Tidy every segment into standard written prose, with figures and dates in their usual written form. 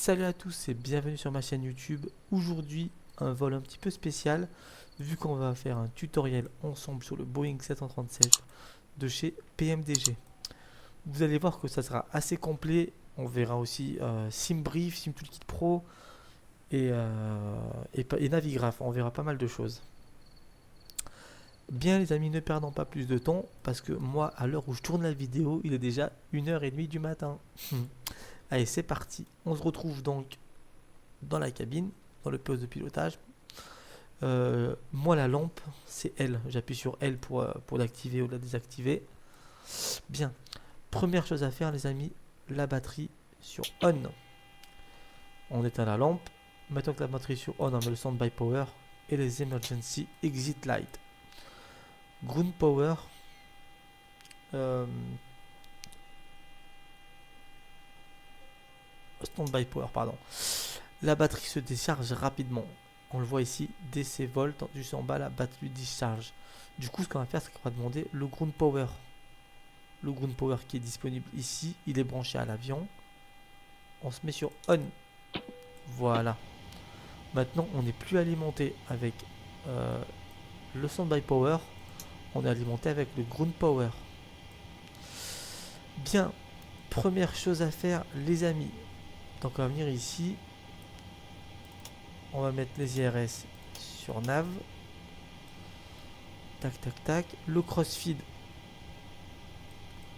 Salut à tous et bienvenue sur ma chaîne YouTube. Aujourd'hui, un vol un petit peu spécial, vu qu'on va faire un tutoriel ensemble sur le Boeing 737 de chez PMDG. Vous allez voir que ça sera assez complet. On verra aussi SimBrief, SimToolkit Pro et Navigraph. On verra pas mal de choses. Bien les amis, ne perdons pas plus de temps parce que moi, à l'heure où je tourne la vidéo, il est déjà 1h30 du matin. Allez, c'est parti. On se retrouve donc dans la cabine, dans le poste de pilotage. Moi, la lampe, c'est L. J'appuie sur L pour l'activer ou la désactiver. Bien. Première chose à faire, les amis, la batterie sur On. On éteint la lampe. Maintenant que la batterie est sur On, on met le standby power et les emergency exit light. Ground power. Standby power, pardon. La batterie se décharge rapidement. On le voit ici, DC volt, juste en bas, la batterie discharge. Du coup, ce qu'on va faire, c'est qu'on va demander le ground power. Le ground power qui est disponible ici, il est branché à l'avion. On se met sur On. Voilà. Maintenant, on n'est plus alimenté avec le standby power. On est alimenté avec le ground power. Bien. Première chose à faire, les amis. Donc, on va venir ici. On va mettre les IRS sur nav. Tac, tac, tac. Le crossfeed,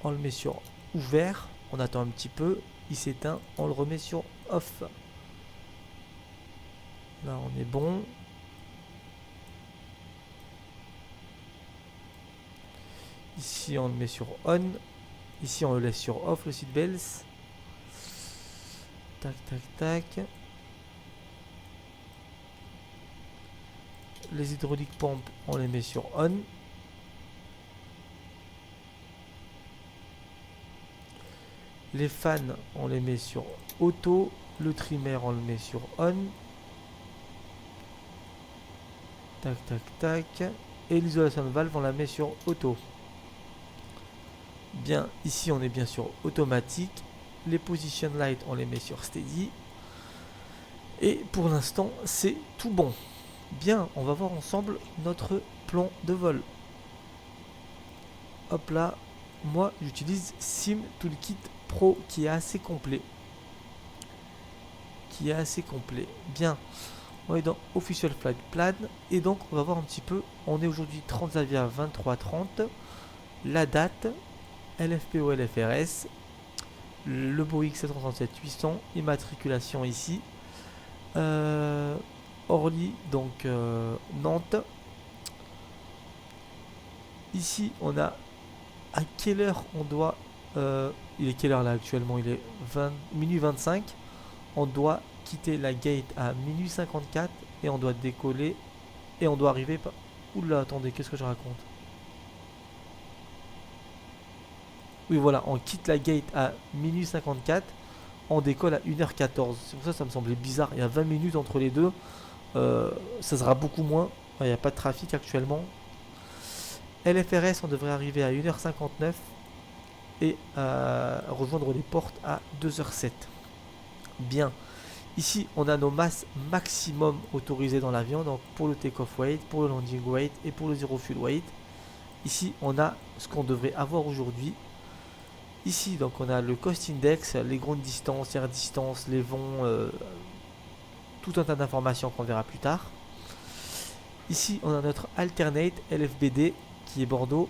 on le met sur ouvert. On attend un petit peu. Il s'éteint. On le remet sur off. Là, on est bon. Ici, on le met sur on. Ici, on le laisse sur off, le seatbelts. Tac, tac, tac. Les hydrauliques pompes, on les met sur on. Les fans, on les met sur auto. Le trimmer, on le met sur on. Tac, tac, tac. Et l'isolation de valve, on la met sur auto. Bien, ici, on est bien sur automatique. Les position light, on les met sur steady. Et pour l'instant, c'est tout bon. Bien, on va voir ensemble notre plan de vol. Hop là, moi j'utilise SimToolkit Pro qui est assez complet. Bien, on est dans Official Flight Plan et donc on va voir un petit peu. On est aujourd'hui 30 avions 23h30. La date, LFPO LFRS, le Boeing 737-800, immatriculation ici. Orly, donc Nantes. Ici, on a à quelle heure on doit. Il est quelle heure là actuellement? Il est minuit 25. On doit quitter la gate à minuit 54 et on doit décoller et on doit arriver. Oula, attendez, qu'est-ce que je raconte? Oui, voilà, on quitte la gate à minuit 54. On décolle à 1h14. C'est pour ça que ça me semblait bizarre. Il y a 20 minutes entre les deux. Ça sera beaucoup moins. Il n'y a pas de trafic actuellement. LFRS, on devrait arriver à 1h59 et rejoindre les portes à 2h07. Bien. Ici, on a nos masses maximum autorisées dans l'avion. Donc pour le take-off weight, pour le landing weight et pour le zero fuel weight. Ici, on a ce qu'on devrait avoir aujourd'hui. Ici, donc on a le cost index, les grandes distances, air distance, les vents, tout un tas d'informations qu'on verra plus tard. Ici, on a notre alternate LFBD qui est Bordeaux.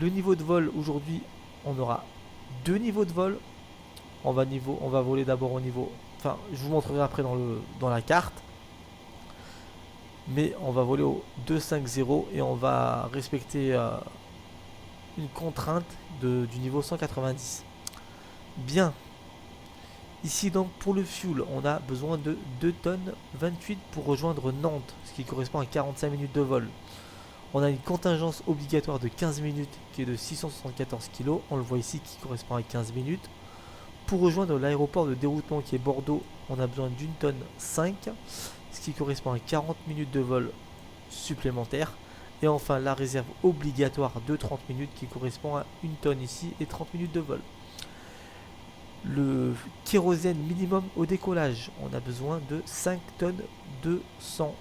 Le niveau de vol aujourd'hui, on aura deux niveaux de vol. On va voler d'abord au niveau. Enfin, je vous montrerai après dans la carte. Mais on va voler au 250 et on va respecter une contrainte du niveau 190. Bien. Ici donc pour le fuel, on a besoin de 2 tonnes 28 pour rejoindre Nantes, ce qui correspond à 45 minutes de vol. On a une contingence obligatoire de 15 minutes qui est de 674 kg. On le voit ici qui correspond à 15 minutes. Pour rejoindre l'aéroport de déroutement qui est Bordeaux, on a besoin d'une tonne 5, ce qui correspond à 40 minutes de vol supplémentaires. Et enfin la réserve obligatoire de 30 minutes qui correspond à une tonne ici et 30 minutes de vol. Le kérosène minimum au décollage, on a besoin de 5 tonnes 200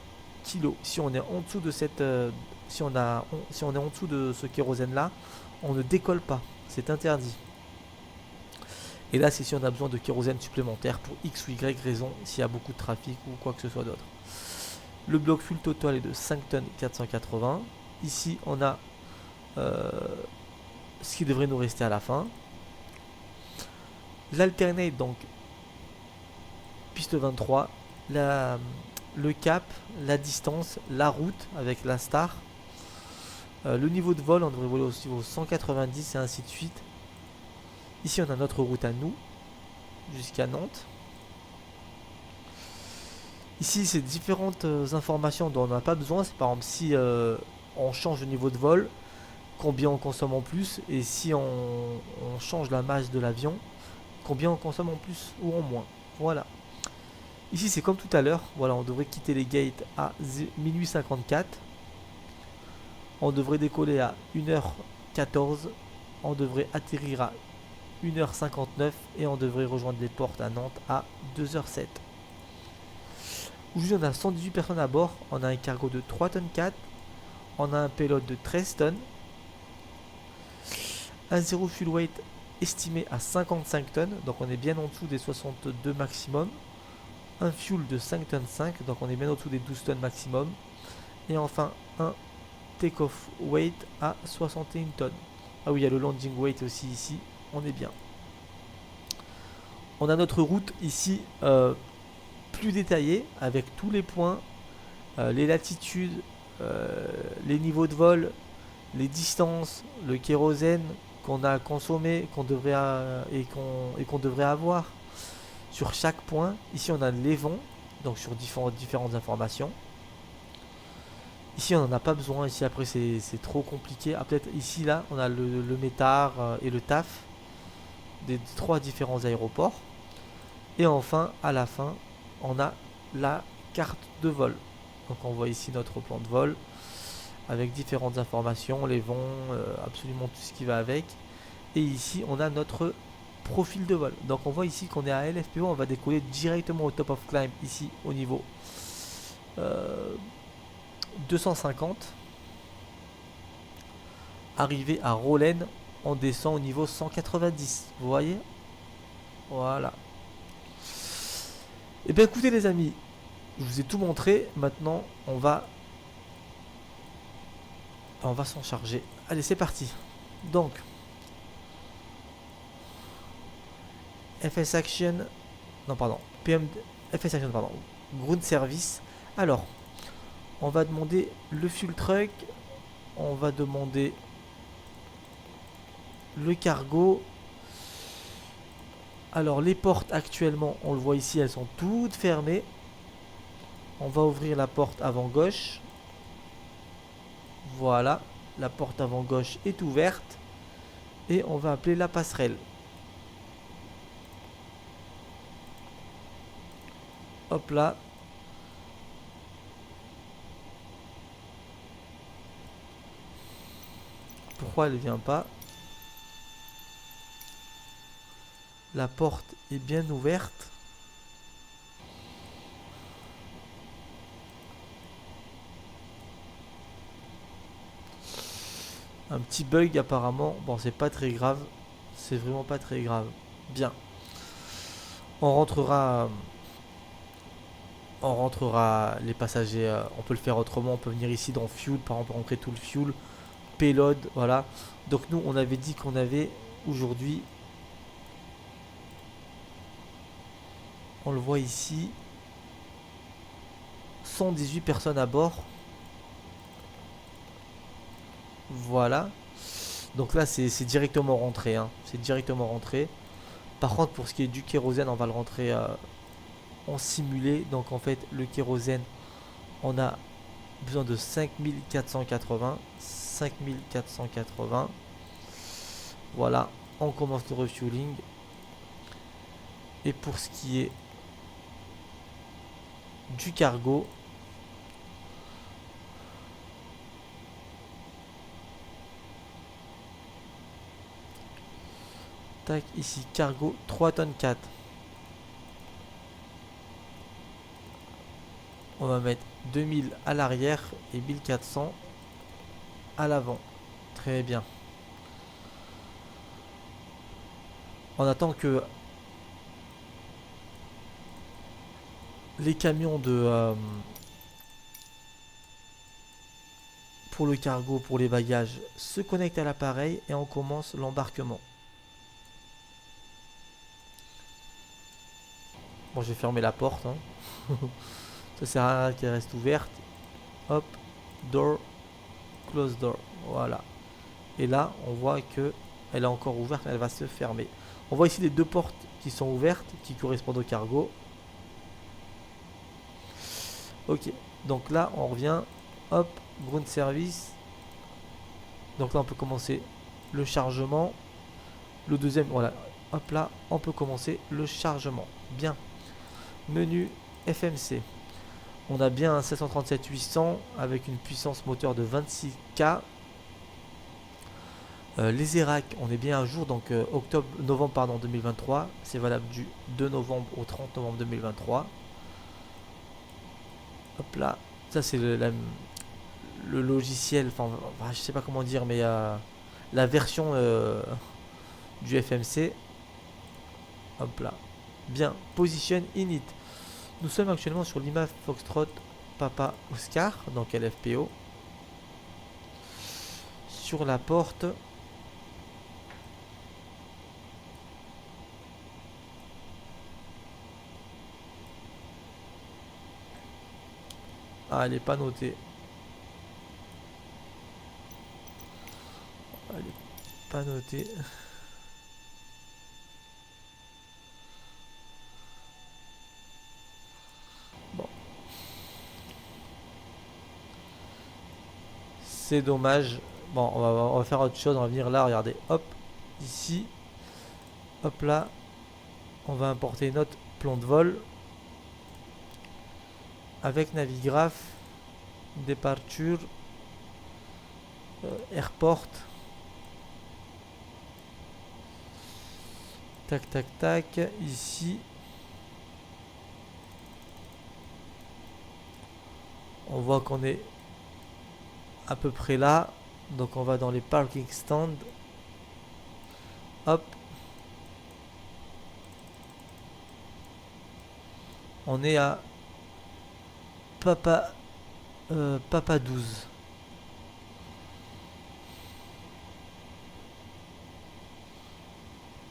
kilos. Si on est en dessous de cette, si on est en dessous de ce kérosène là, on ne décolle pas, c'est interdit. Et là, c'est si on a besoin de kérosène supplémentaire pour X ou Y raison, s'il y a beaucoup de trafic ou quoi que ce soit d'autre. Le bloc fuel total est de 5 tonnes 480. Ici, on a ce qui devrait nous rester à la fin. L'alternate, donc piste 23, le cap, la distance, la route avec la star. Le niveau de vol, on devrait voler au niveau 190 et ainsi de suite. Ici, on a notre route à nous, jusqu'à Nantes. Ici, c'est différentes informations dont on n'a pas besoin. C'est par exemple si on change le niveau de vol, combien on consomme en plus, et si on change la masse de l'avion, combien on consomme en plus ou en moins. Voilà. Ici, c'est comme tout à l'heure. Voilà, on devrait quitter les gates à minuit 54. On devrait décoller à 1h14. On devrait atterrir à 1h59 et on devrait rejoindre les portes à Nantes à 2h07. Aujourd'hui, on a 118 personnes à bord. On a un cargo de 3 tonnes 4. On a un payload de 13 tonnes. Un zéro fuel weight estimé à 55 tonnes. Donc on est bien en dessous des 62 maximum. Un fuel de 5 tonnes 5. Donc on est bien en dessous des 12 tonnes maximum. Et enfin un take-off weight à 61 tonnes. Ah oui, il y a le landing weight aussi ici. On est bien. On a notre route ici plus détaillée avec tous les points, les latitudes, les niveaux de vol, les distances, le kérosène qu'on a consommé, qu'on devrait qu'on devrait avoir sur chaque point. Ici on a les vents, donc sur différentes informations. Ici on n'en a pas besoin, ici après c'est trop compliqué. Ah, peut-être ici là on a le métard et le TAF des 3 différents aéroports. Et enfin à la fin on a la carte de vol. Donc on voit ici notre plan de vol avec différentes informations, les vents, absolument tout ce qui va avec. Et ici on a notre profil de vol. Donc on voit ici qu'on est à LFPO, on va décoller directement au top of climb ici au niveau 250. Arrivé à Rollen, on descend au niveau 190. Vous voyez? Voilà. Et bien écoutez les amis, je vous ai tout montré. Maintenant on va s'en charger. Allez, c'est parti. Donc FS Action, non pardon, PM, FS Action pardon, Ground Service. Alors, on va demander le fuel truck, on va demander le cargo. Alors les portes actuellement, on le voit ici, elles sont toutes fermées. On va ouvrir la porte avant gauche. Voilà, la porte avant gauche est ouverte. Et on va appeler la passerelle. Hop là. Pourquoi elle ne vient pas? La porte est bien ouverte. Un petit bug apparemment. Bon, c'est pas très grave. C'est vraiment pas très grave. Bien. On rentrera les passagers. On peut le faire autrement. On peut venir ici dans Fuel. Par exemple, rentrer tout le fuel. Payload. Voilà. Donc nous, on avait dit qu'on avait aujourd'hui. On le voit ici. 118 personnes à bord. Voilà. Donc là, c'est directement rentré. Hein. C'est directement rentré. Par contre, pour ce qui est du kérosène, on va le rentrer en simulé. Donc en fait, le kérosène, on a besoin de 5480. 5480. Voilà. On commence le refueling. Et pour ce qui est du cargo, Tac, ici, cargo 3 tonnes 4. On va mettre 2000 à l'arrière et 1400 à l'avant. Très bien. On attend que les camions de pour le cargo, pour les bagages, se connectent à l'appareil et on commence l'embarquement. Bon, j'ai fermé la porte. Hein. Ça sert à rien qu'elle reste ouverte. Hop, door, close door. Voilà. Et là, on voit que elle est encore ouverte, elle va se fermer. On voit ici les deux portes qui sont ouvertes, qui correspondent au cargo. Ok, donc là, on revient. Hop, ground service. Donc là, on peut commencer le chargement. Le deuxième, voilà. Hop là, on peut commencer le chargement. Bien. Menu FMC. On a bien un 737-800 avec une puissance moteur de 26K. Les ERAC, on est bien à jour, donc novembre pardon, 2023. C'est valable du 2 novembre au 30 novembre 2023. Hop là, ça c'est le logiciel, enfin je sais pas comment dire, mais la version du FMC. Hop là. Bien, position init. Nous sommes actuellement sur Lima Foxtrot Papa Oscar, donc LFPO. Sur la porte. Ah, elle n'est pas notée. Elle n'est pas notée. Bon. C'est dommage. Bon, on va faire autre chose. On va venir là, regardez. Hop, ici. Hop là. On va importer notre plan de vol. Avec Navigraph. Departure. Airport. Tac, tac, tac. Ici. On voit qu'on est à peu près là. Donc on va dans les parking stands. Hop. On est à Papa 12.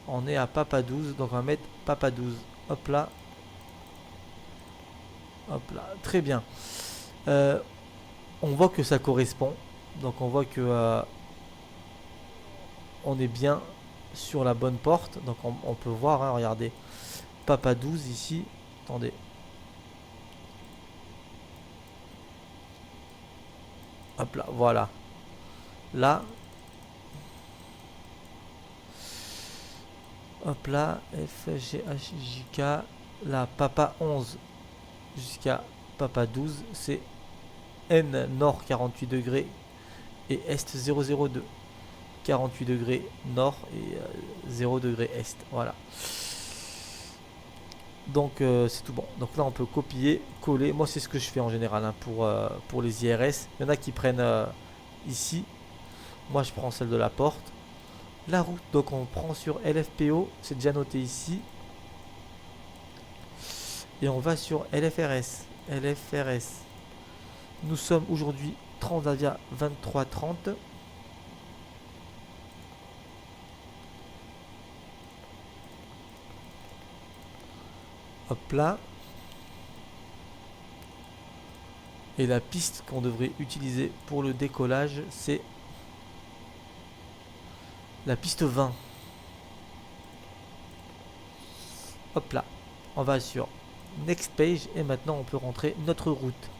On est à Papa 12. Donc on va mettre Papa 12. Hop là. Hop là. Très bien. On voit que ça correspond. Donc on voit que on est bien sur la bonne porte. Donc on peut voir, hein, regardez. Papa 12 ici. Attendez. Hop là, voilà. Là. Hop là. F, G, H, J, K. Là, Papa 11 jusqu'à Papa 12. C'est N nord 48 degrés et Est 002. 48 degrés nord et 0 degré est. Voilà. Donc c'est tout bon. Donc là on peut copier, coller. Moi c'est ce que je fais en général, hein, pour les IRS. Il y en a qui prennent ici. Moi je prends celle de la porte. La route, donc on prend sur LFPO. C'est déjà noté ici. Et on va sur LFRS. LFRS. Nous sommes aujourd'hui Transavia 2330. Hop là. Et la piste qu'on devrait utiliser pour le décollage, c'est la piste 20. Hop là. On va sur Next Page et maintenant on peut rentrer notre route.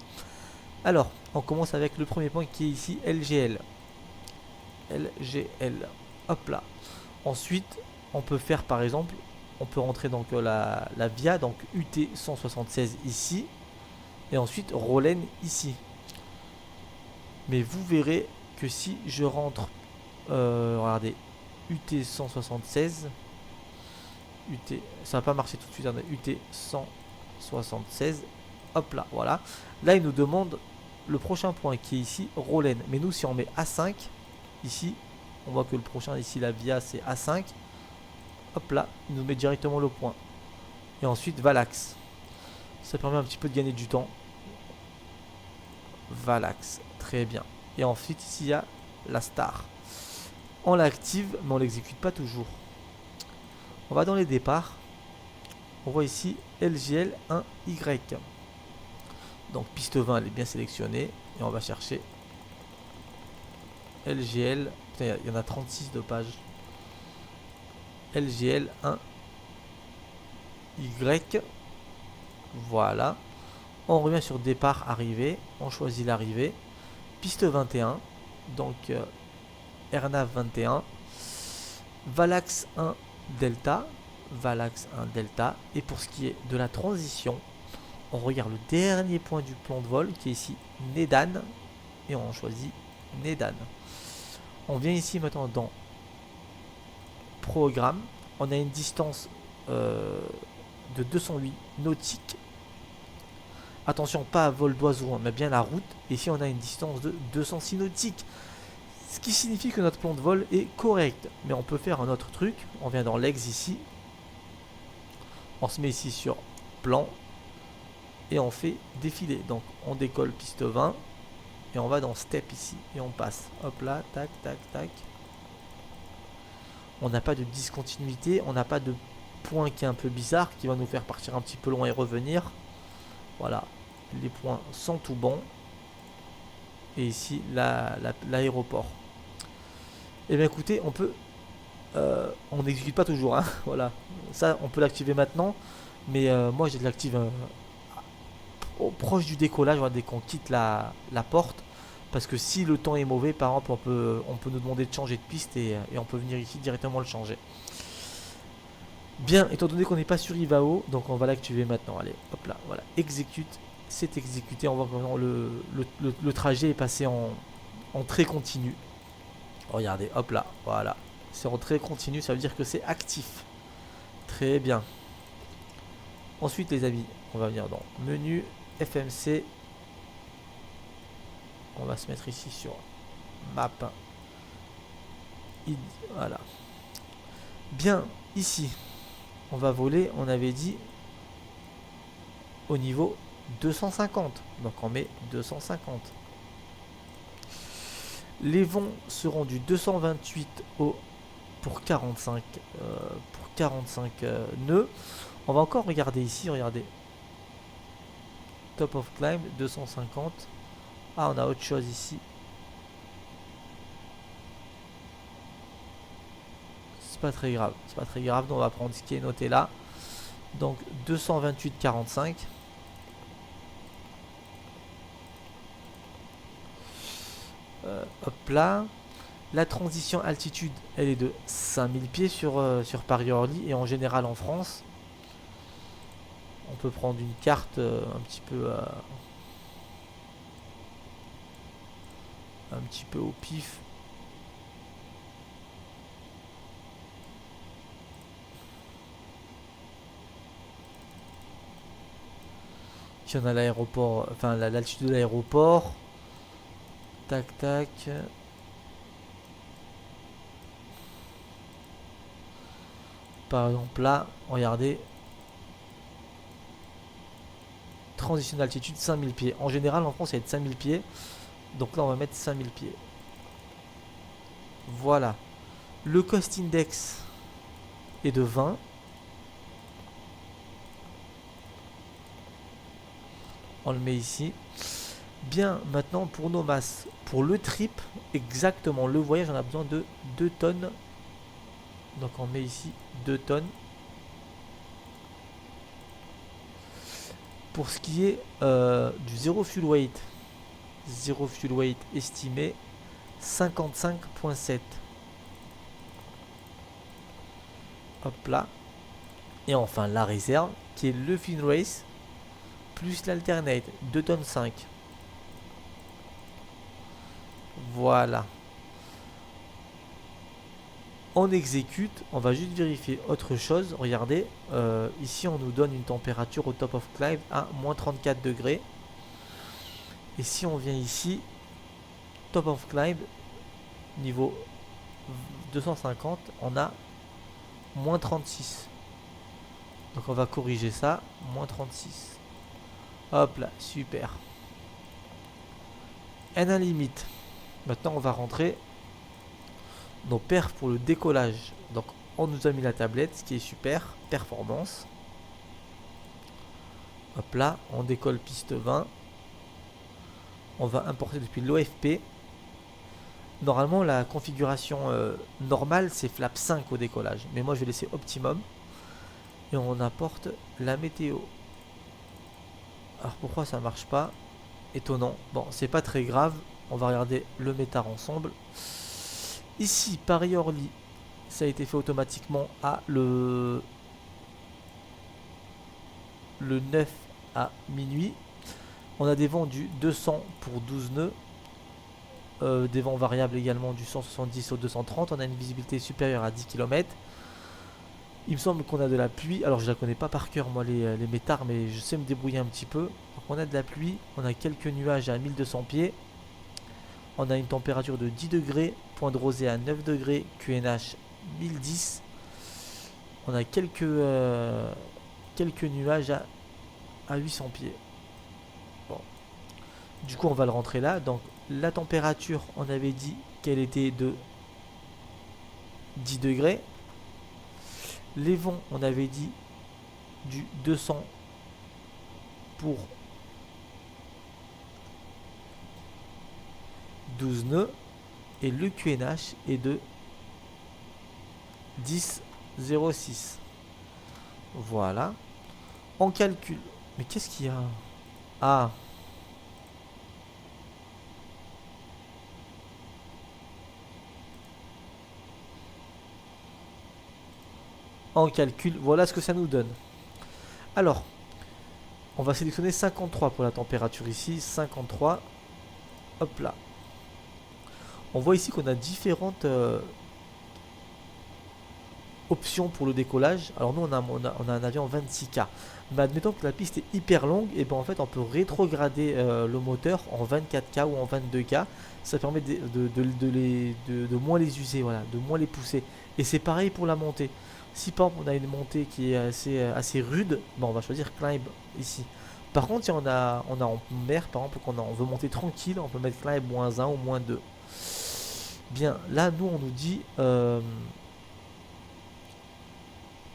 Alors, on commence avec le premier point qui est ici LGL. LGL. Hop là. Ensuite, on peut faire par exemple, on peut rentrer donc la via, donc UT 176 ici. Et ensuite Rollen ici. Mais vous verrez que si je rentre, regardez, UT 176, UT, ça va pas marcher tout de suite, hein, UT 176. Hop là, voilà. Là, il nous demande le prochain point qui est ici, Rollen. Mais nous, si on met A5, ici, on voit que le prochain ici, la via, c'est A5. Hop là, il nous met directement le point. Et ensuite, Valax. Ça permet un petit peu de gagner du temps. Valax, très bien. Et ensuite, ici, il y a la star. On l'active, mais on l'exécute pas toujours. On va dans les départs. On voit ici LGL 1Y. Donc piste 20, elle est bien sélectionnée. Et on va chercher LGL. Putain, il y en a 36 de pages. LGL 1Y. Voilà. On revient sur départ, arrivée. On choisit l'arrivée. Piste 21. Donc RNAV 21. Valax 1 Delta. Valax 1 Delta. Et pour ce qui est de la transition, on regarde le dernier point du plan de vol qui est ici Nedan. Et on choisit Nedan. On vient ici maintenant dans Programme. On a une distance de 208 nautiques. Attention, pas à vol d'oiseau, mais bien la route. Et ici, on a une distance de 206 nautiques. Ce qui signifie que notre plan de vol est correct. Mais on peut faire un autre truc. On vient dans l'Ex ici. On se met ici sur plan. Et on fait défiler. Donc, on décolle piste 20. Et on va dans Step ici. Et on passe. Hop là, tac, tac, tac. On n'a pas de discontinuité. On n'a pas de point qui est un peu bizarre. Qui va nous faire partir un petit peu loin et revenir. Voilà. Les points sont tout bons. Et ici, l'aéroport. Et bien écoutez, on peut... on n'exécute pas toujours. Hein, voilà. Ça, on peut l'activer maintenant. Mais moi, je l'active proche du décollage, voilà, dès qu'on quitte la porte. Parce que si le temps est mauvais, par exemple, on peut nous demander de changer de piste et on peut venir ici directement le changer. Bien, étant donné qu'on n'est pas sur Ivao, donc on va l'activer maintenant. Allez, hop là, voilà, exécute. C'est exécuté. On voit que le trajet est passé en très continu. Regardez, hop là, voilà. C'est en très continu, ça veut dire que c'est actif. Très bien. Ensuite, les amis, on va venir dans menu, FMC. On va se mettre ici sur map. Voilà. Bien, ici, on va voler, on avait dit, au niveau 250. Donc on met 250. Les vents seront du 228 pour 45 nœuds. On va encore regarder ici, regardez. Top of climb 250. Ah, on a autre chose ici. C'est pas très grave, c'est pas très grave. Donc on va prendre ce qui est noté là. Donc 228,45. Hop là. La transition altitude, elle est de 5000 pieds sur Paris-Orly. Et en général en France, on peut prendre une carte un petit peu au pif. Ici on a l'aéroport, enfin l'altitude de l'aéroport. Tac tac. Par exemple là, regardez. Transition d'altitude 5000 pieds. En général en France il y a de 5000 pieds. Donc là on va mettre 5000 pieds. Voilà. Le cost index est de 20. On le met ici. Bien, maintenant pour nos masses. Pour le trip, exactement, le voyage, on a besoin de 2 tonnes. Donc on met ici 2 tonnes. Pour ce qui est du zéro fuel weight. Zéro fuel weight estimé 55,7. Hop là. Et enfin la réserve qui est le fin race plus l'alternate 2 tonnes 5. Voilà. On exécute, on va juste vérifier autre chose. Regardez, ici on nous donne une température au top of climb à moins 34 degrés. Et si on vient ici, top of climb, niveau 250, on a moins 36. Donc on va corriger ça, moins 36. Hop là, super. N limite. Maintenant on va rentrer nos perfs pour le décollage. Donc on nous a mis la tablette, ce qui est super. Performance. Hop là, on décolle piste 20. On va importer depuis l'OFP. Normalement la configuration normale c'est flap 5 au décollage. Mais moi je vais laisser optimum. Et on apporte la météo. Alors pourquoi ça marche pas? Étonnant. Bon, c'est pas très grave. On va regarder le métard ensemble. Ici, Paris Orly, ça a été fait automatiquement à le 9 à minuit. On a des vents du 200 pour 12 nœuds. Des vents variables également du 170 au 230. On a une visibilité supérieure à 10 km. Il me semble qu'on a de la pluie. Alors je la connais pas par cœur moi les métards, mais je sais me débrouiller un petit peu. Donc on a de la pluie, on a quelques nuages à 1200 pieds. On a une température de 10 degrés, point de rosée à 9 degrés, QNH 1010. On a quelques nuages à 800 pieds. Bon. Du coup on va le rentrer là. Donc la température, on avait dit qu'elle était de 10 degrés. Les vents, on avait dit du 200 pour 12 nœuds. Et le QNH est de 10,06. Voilà. On calcule. Mais qu'est-ce qu'il y a? Ah. En calcul, voilà ce que ça nous donne. Alors, on va sélectionner 53 pour la température ici, 53. Hop là. On voit ici qu'on a différentes options pour le décollage. Alors nous, on a un avion 26K. Mais admettons que la piste est hyper longue, et ben en fait, on peut rétrograder le moteur en 24K ou en 22K. Ça permet de moins les user, voilà, de moins les pousser. Et c'est pareil pour la montée. Si par exemple on a une montée qui est assez rude, bon, on va choisir climb ici. Par contre, si on a en mer, par exemple, on veut monter tranquille, on peut mettre climb -1 ou -2. Bien, là, nous, on nous dit...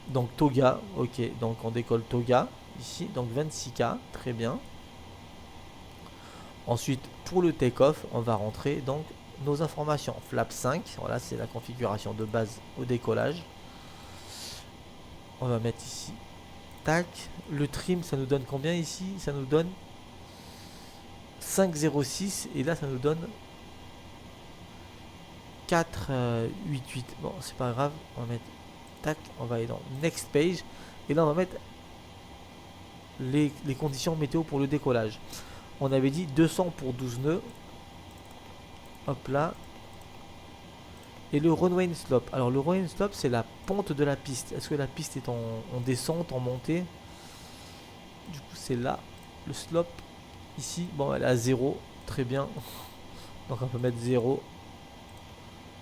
donc Toga, ok, donc on décolle Toga, ici, donc 26K, très bien. Ensuite, pour le take-off, on va rentrer donc nos informations. Flap 5, voilà, c'est la configuration de base au décollage. On va mettre ici, tac. Le trim, ça nous donne combien ici? Ça nous donne 5,06 et là, ça nous donne 4,88. Bon, c'est pas grave, on va mettre tac, on va aller dans next page et là on va mettre les conditions météo pour le décollage. On avait dit 200 pour 12 nœuds. Hop là. Et le runway slope. Alors le runway slope, c'est la pente de la piste. Est-ce que la piste est en descente, en montée? Du coup c'est là. Le slope ici, bon, elle est à 0. Très bien. Donc on peut mettre 0.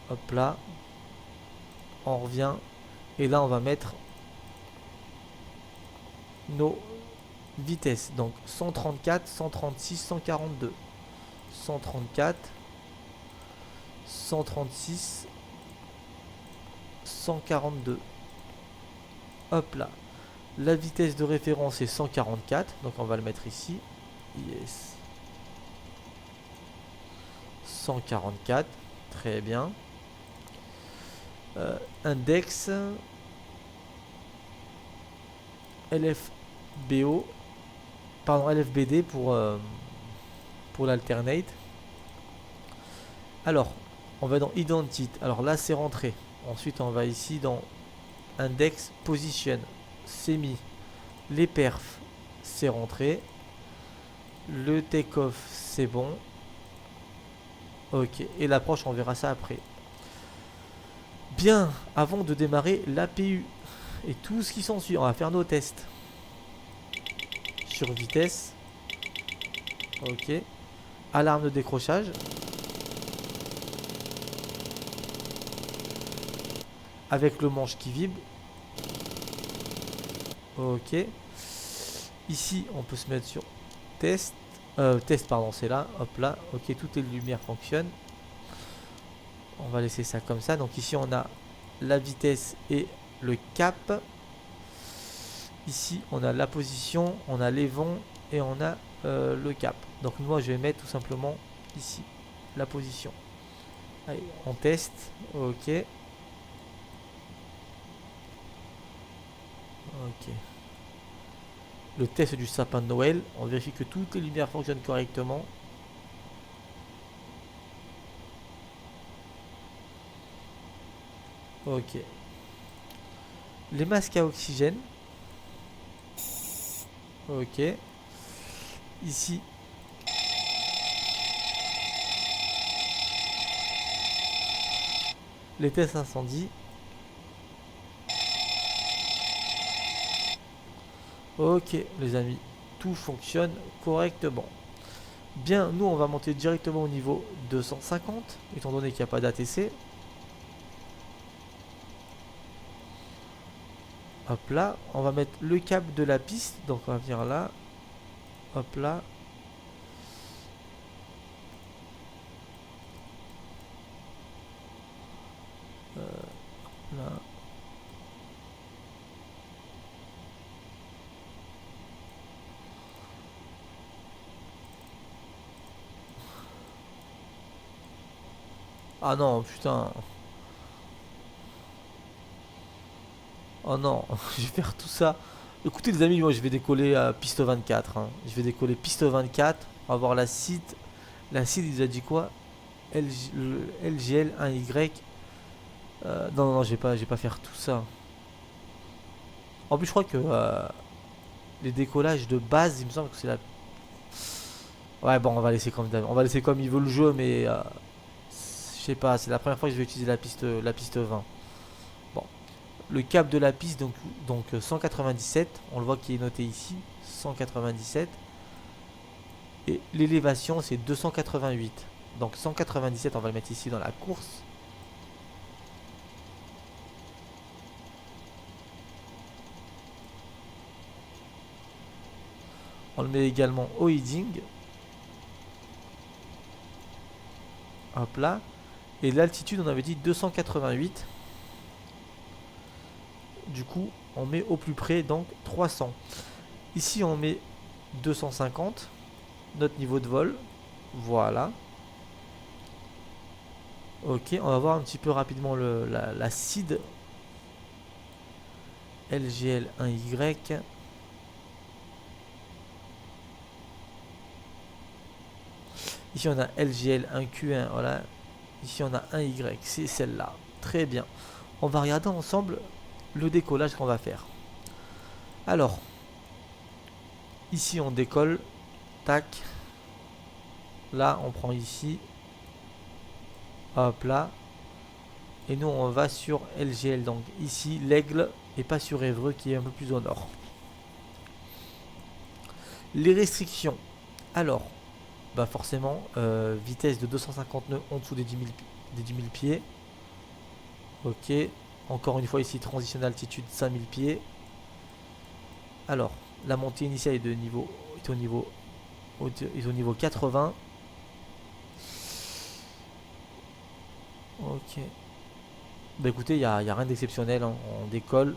Hop là. On revient. Et là on va mettre nos vitesses. Donc 134, 136, 142. 134, 136, 142. Hop là. La vitesse de référence est 144. Donc on va le mettre ici. Yes. 144. Très bien. Index. LFBO. Pardon, LFBD pour l'alternate. Alors, on va dans Identity. Alors là, c'est rentré. Ensuite, on va ici dans Index Position. C'est mis. Les perfs, c'est rentré. Le take-off, c'est bon. Ok. Et l'approche, on verra ça après. Bien, avant de démarrer l'APU et tout ce qui s'ensuit, on va faire nos tests. Sur vitesse. Ok. Alarme de décrochage. Avec le manche qui vibre. Ok. Ici, on peut se mettre sur test. Test, pardon, c'est là. Hop là. Ok, toutes les lumières fonctionnent. On va laisser ça comme ça. Donc ici, on a la vitesse et le cap. Ici, on a la position, on a les vents et on a le cap. Donc moi, je vais mettre tout simplement ici la position. Allez, on teste. Ok. Ok. Le test du sapin de Noël. On vérifie que toutes les lumières fonctionnent correctement. Ok. Les masques à oxygène. Ok. Ici. Les tests incendie. Ok les amis. Tout fonctionne correctement. Bien, nous on va monter directement au niveau 250. Étant donné qu'il n'y a pas d'ATC. Hop là, on va mettre le câble de la piste. Donc on va venir là. Hop là. Là. Ah non, putain. Oh non, je vais faire tout ça. Écoutez les amis, moi je vais décoller à piste 24. Hein. Je vais décoller piste 24. On va voir la site. La site, il a dit quoi? LGL 1Y. Non, non, non, je vais pas faire tout ça. En plus, je crois que les décollages de base, il me semble que c'est la. Ouais, bon, on va laisser comme on va laisser comme il veut le jeu, mais je sais pas. C'est la première fois que je vais utiliser la piste 20. Bon, le cap de la piste, donc 197. On le voit qui est noté ici, 197. Et l'élévation, c'est 288. Donc 197, on va le mettre ici dans la course. On le met également au heading. Hop là. Et l'altitude, on avait dit 288. Du coup, on met au plus près, donc 300. Ici, on met 250. Notre niveau de vol. Voilà. Ok, on va voir un petit peu rapidement la SID. LGL1Y. Ici, on a LGL1Q1. Voilà. Ici, on a 1Y. C'est celle-là. Très bien. On va regarder ensemble le décollage qu'on va faire. Alors, ici, on décolle. Tac. Là, on prend ici. Hop là. Et nous, on va sur LGL. Donc ici, l'Aigle. Et pas sur Évreux qui est un peu plus au nord. Les restrictions. Alors, bah forcément, vitesse de 250 nœuds en dessous des 10 000 pieds. Ok. Encore une fois ici, transition d'altitude 5000 pieds. Alors, la montée initiale est au niveau 80. Ok. Bah écoutez, il n'y a rien d'exceptionnel. Hein. On décolle.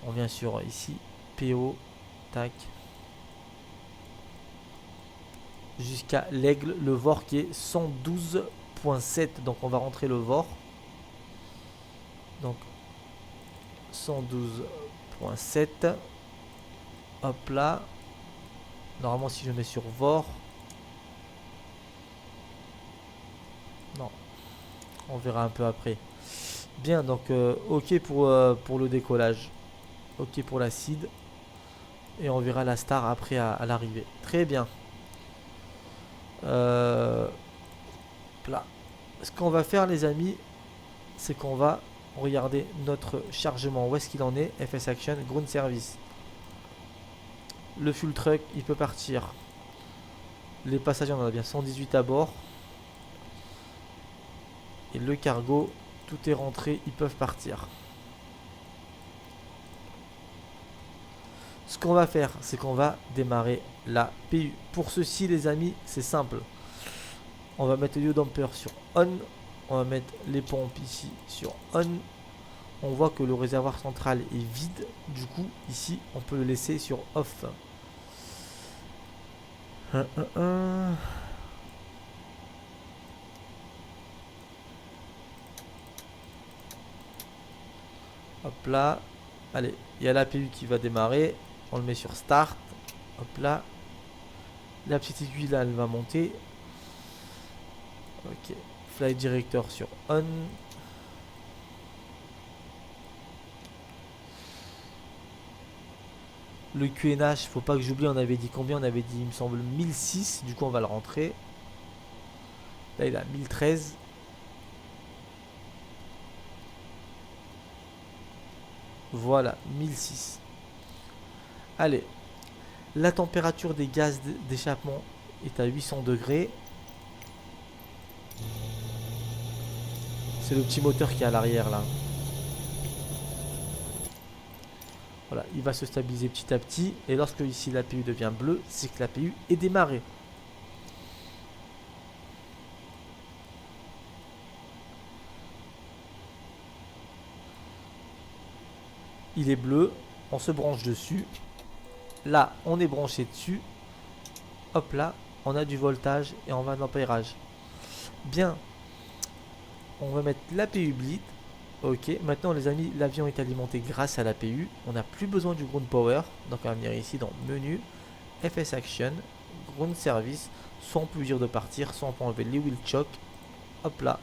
On vient sur ici. PO. Tac. Jusqu'à l'Aigle. Le VOR qui est 112.7. Donc on va rentrer le VOR. Donc 112.7. Hop là. Normalement si je mets sur VOR. Non. On verra un peu après. Bien, donc ok pour le décollage. Ok pour la CID. Et on verra la star après à l'arrivée. Très bien. Là. Ce qu'on va faire les amis, c'est qu'on va regarder notre chargement, où est-ce qu'il en est. FS Action, Ground Service. Le fuel truck, il peut partir. Les passagers, on en a bien 118 à bord. Et le cargo, tout est rentré, ils peuvent partir. Ce qu'on va faire, c'est qu'on va démarrer la PU. Pour ceci, les amis, c'est simple. On va mettre le Yo-Damper sur On. On va mettre les pompes ici sur On. On voit que le réservoir central est vide. Du coup, ici, on peut le laisser sur Off. Hop là. Allez, il y a l'APU qui va démarrer. On le met sur Start. Hop là. La petite aiguille là, elle va monter. Ok. Flight Director sur On. Le QNH, faut pas que j'oublie, on avait dit combien? On avait dit, il me semble, 1006. Du coup, on va le rentrer. Là, il a 1013. Voilà, 1006. Allez. La température des gaz d'échappement est à 800 degrés. C'est le petit moteur qui est à l'arrière là. Voilà, il va se stabiliser petit à petit. Et lorsque ici l'APU devient bleu, c'est que l'APU est démarré. Il est bleu, on se branche dessus. Là, on est branché dessus. Hop là, on a du voltage et on va de l'ampérage. Bien. On va mettre l'APU bleed. Ok, maintenant les amis, l'avion est alimenté grâce à l'APU. On n'a plus besoin du ground power. Donc on va venir ici dans menu, FS Action, ground service. Soit on peut dire de partir, soit on peut enlever les wheel chock. Hop là.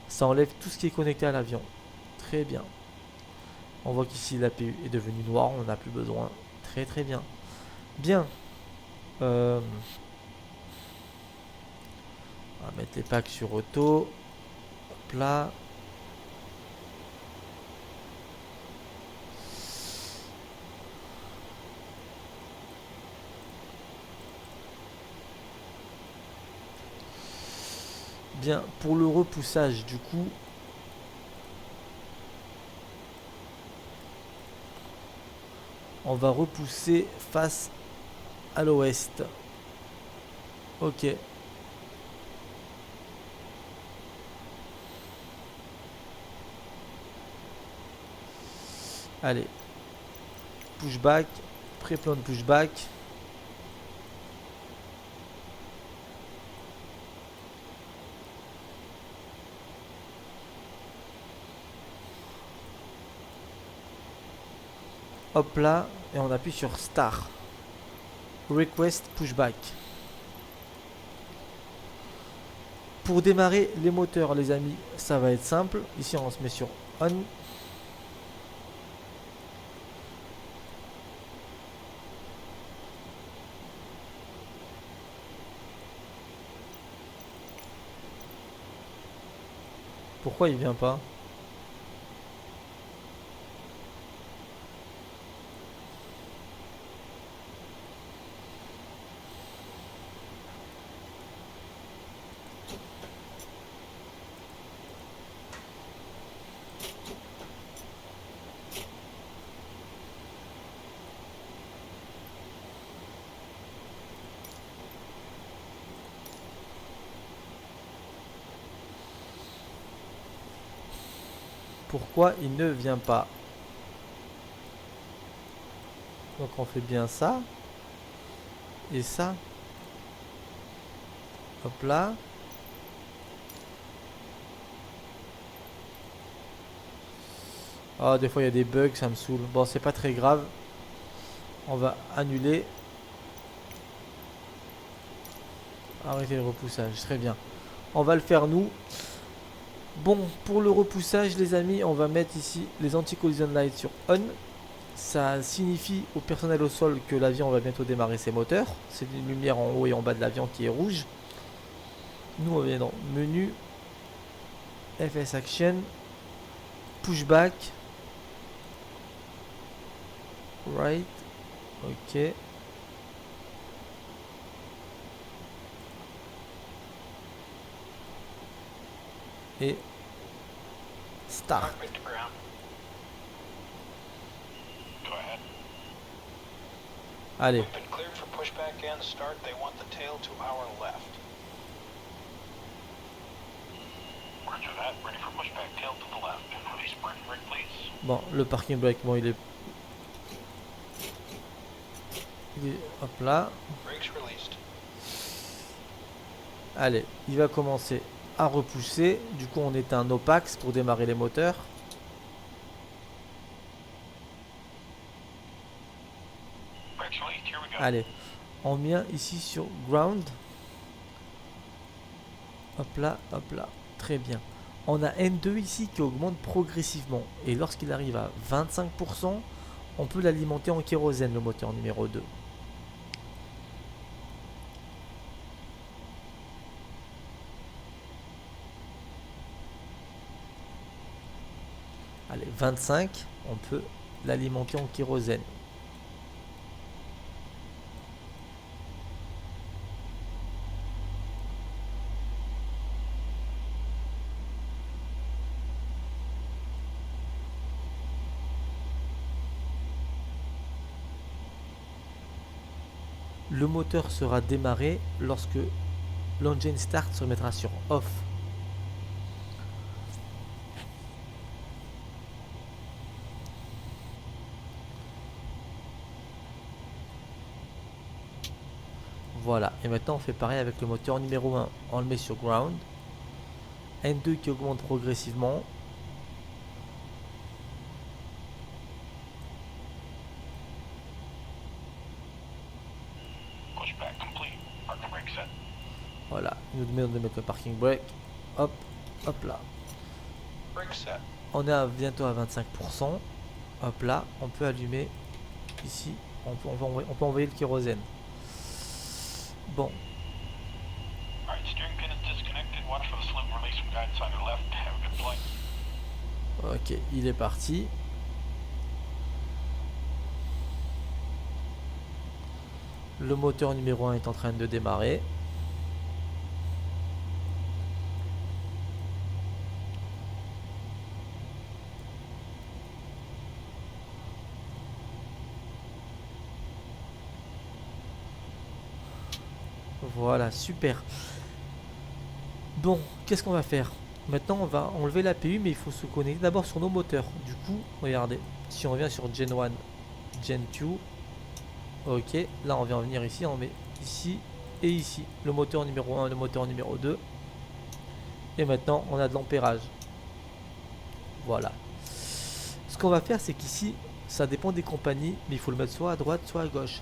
Ça enlève tout ce qui est connecté à l'avion. Très bien. On voit qu'ici l'APU est devenu noir, on n'en a plus besoin. Très très bien. Bien. On va mettre les packs sur auto. Hop là. Bien, pour le repoussage du coup, on va repousser face à l'ouest. Ok. Allez. Pushback. Pré-plan pushback. Hop là. Et on appuie sur Start. Request pushback. Pour démarrer les moteurs, les amis, ça va être simple. Ici, on se met sur On. Pourquoi il vient pas? Pourquoi il ne vient pas? Donc on fait bien ça. Et ça. Hop là. Ah, des fois il y a des bugs, ça me saoule. Bon, c'est pas très grave. On va annuler. Arrêter le repoussage, très bien. On va le faire nous. Bon, pour le repoussage, les amis, on va mettre ici les anti-collision lights sur On. Ça signifie au personnel au sol que l'avion va bientôt démarrer ses moteurs. C'est une lumière en haut et en bas de l'avion qui est rouge. Nous, on vient dans menu, FS Action. Pushback. Right. Ok. Et start. Allez. Bon, le parking brake, bon, il est hop là. Allez, il va commencer à repousser. Du coup, on éteint nos packs pour démarrer les moteurs. Allez, on vient ici sur ground. Hop là, très bien. On a N2 ici qui augmente progressivement. Et lorsqu'il arrive à 25%, on peut l'alimenter en kérosène, le moteur numéro 2. Allez, 25, on peut l'alimenter en kérosène. Le moteur sera démarré lorsque l'engine start se mettra sur off. Voilà, et maintenant on fait pareil avec le moteur numéro 1. On le met sur ground. N2 qui augmente progressivement. Voilà, il nous demande de mettre le parking brake. Hop, hop là. On est bientôt à 25%. Hop là, on peut allumer ici. On peut envoyer le kérosène. Bon. Ok, il est parti. Le moteur numéro 1 est en train de démarrer. Voilà, super. Bon, qu'est-ce qu'on va faire? Maintenant, on va enlever l'APU, mais il faut se connecter d'abord sur nos moteurs. Du coup, regardez, si on revient sur Gen 1, Gen 2, ok, là on vient venir ici, on met ici et ici le moteur numéro 1, le moteur numéro 2. Et maintenant, on a de l'ampérage. Voilà. Ce qu'on va faire, c'est qu'ici, ça dépend des compagnies, mais il faut le mettre soit à droite, soit à gauche.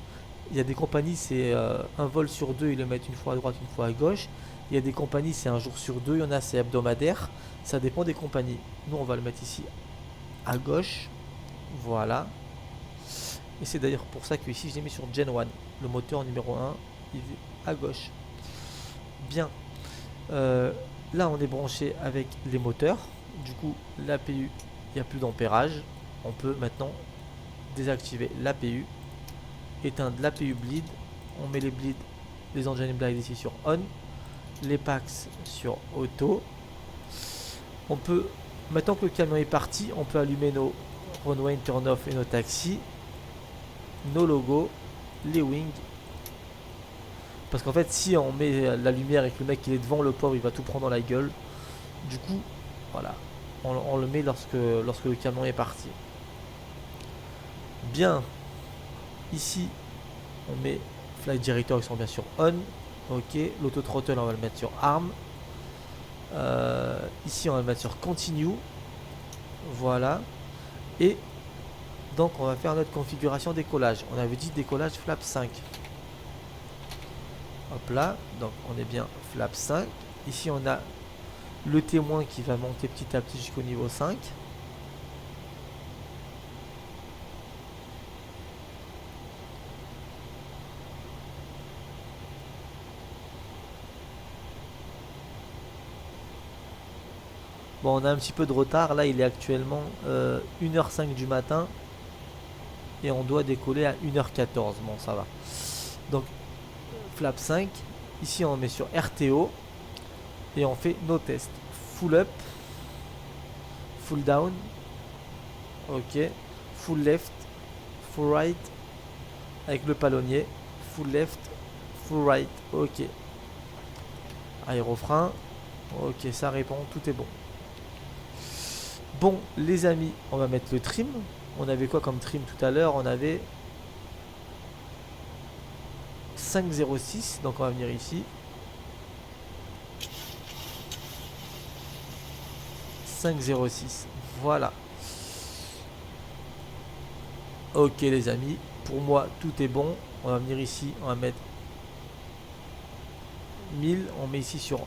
Il y a des compagnies, c'est un vol sur deux, ils le mettent une fois à droite, une fois à gauche. Il y a des compagnies, c'est un jour sur deux, il y en a, c'est hebdomadaire. Ça dépend des compagnies. Nous, on va le mettre ici à gauche. Voilà. Et c'est d'ailleurs pour ça que ici, je l'ai mis sur Gen 1. Le moteur numéro 1, il est à gauche. Bien. Là, on est branché avec les moteurs. Du coup, l'APU, il n'y a plus d'ampérage. On peut maintenant désactiver l'APU, éteindre l'APU bleed. On met les bleeds, les engine bleed ici sur on, les packs sur auto. On peut, maintenant que le camion est parti, on peut allumer nos runway turn off et nos taxis, nos logos, les wings. Parce qu'en fait, si on met la lumière et que le mec il est devant, le pauvre il va tout prendre dans la gueule. Du coup, voilà, on le met lorsque le camion est parti. Bien. Ici, on met flight director, ils sont bien sûr on. Ok, l'auto throttle on va le mettre sur arm. Ici on va le mettre sur continue. Voilà. Et donc on va faire notre configuration décollage. On avait dit décollage flap 5. Hop là, donc on est bien flap 5. Ici on a le témoin qui va monter petit à petit jusqu'au niveau 5. Bon, on a un petit peu de retard. Là, il est actuellement 1h05 du matin. Et on doit décoller à 1h14. Bon, ça va. Donc, flap 5. Ici, on met sur RTO. Et on fait nos tests. Full up. Full down. Ok. Full left. Full right. Avec le palonnier. Full left. Full right. Ok. Aérofrein. Ok, ça répond. Tout est bon. Bon, les amis, on va mettre le trim. On avait quoi comme trim tout à l'heure? On avait 5,06. Donc on va venir ici. 5,06. Voilà. Ok les amis. Pour moi, tout est bon. On va venir ici. On va mettre 1000. On met ici sur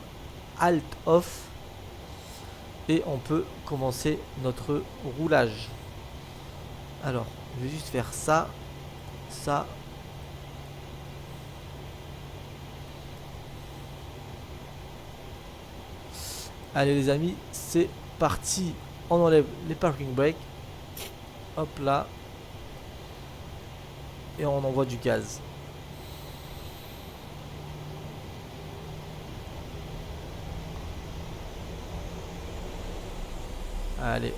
Alt Off. Et on peut commencer notre roulage. Alors, je vais juste faire ça. Ça. Allez les amis, c'est parti. On enlève les parking brakes. Hop là. Et on envoie du gaz. Allez.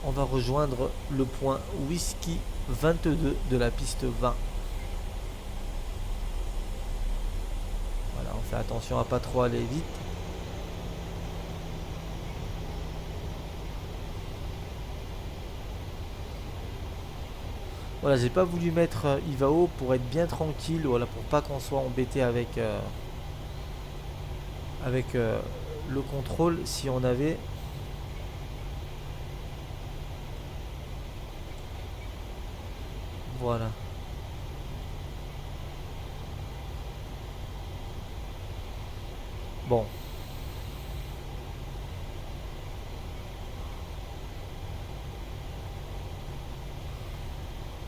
On va rejoindre le point Whisky 22 de la piste 20. Voilà, on fait attention à pas trop aller vite. Voilà, j'ai pas voulu mettre Ivao pour être bien tranquille, voilà, pour pas qu'on soit embêté avec le contrôle si on avait. Voilà. Bon.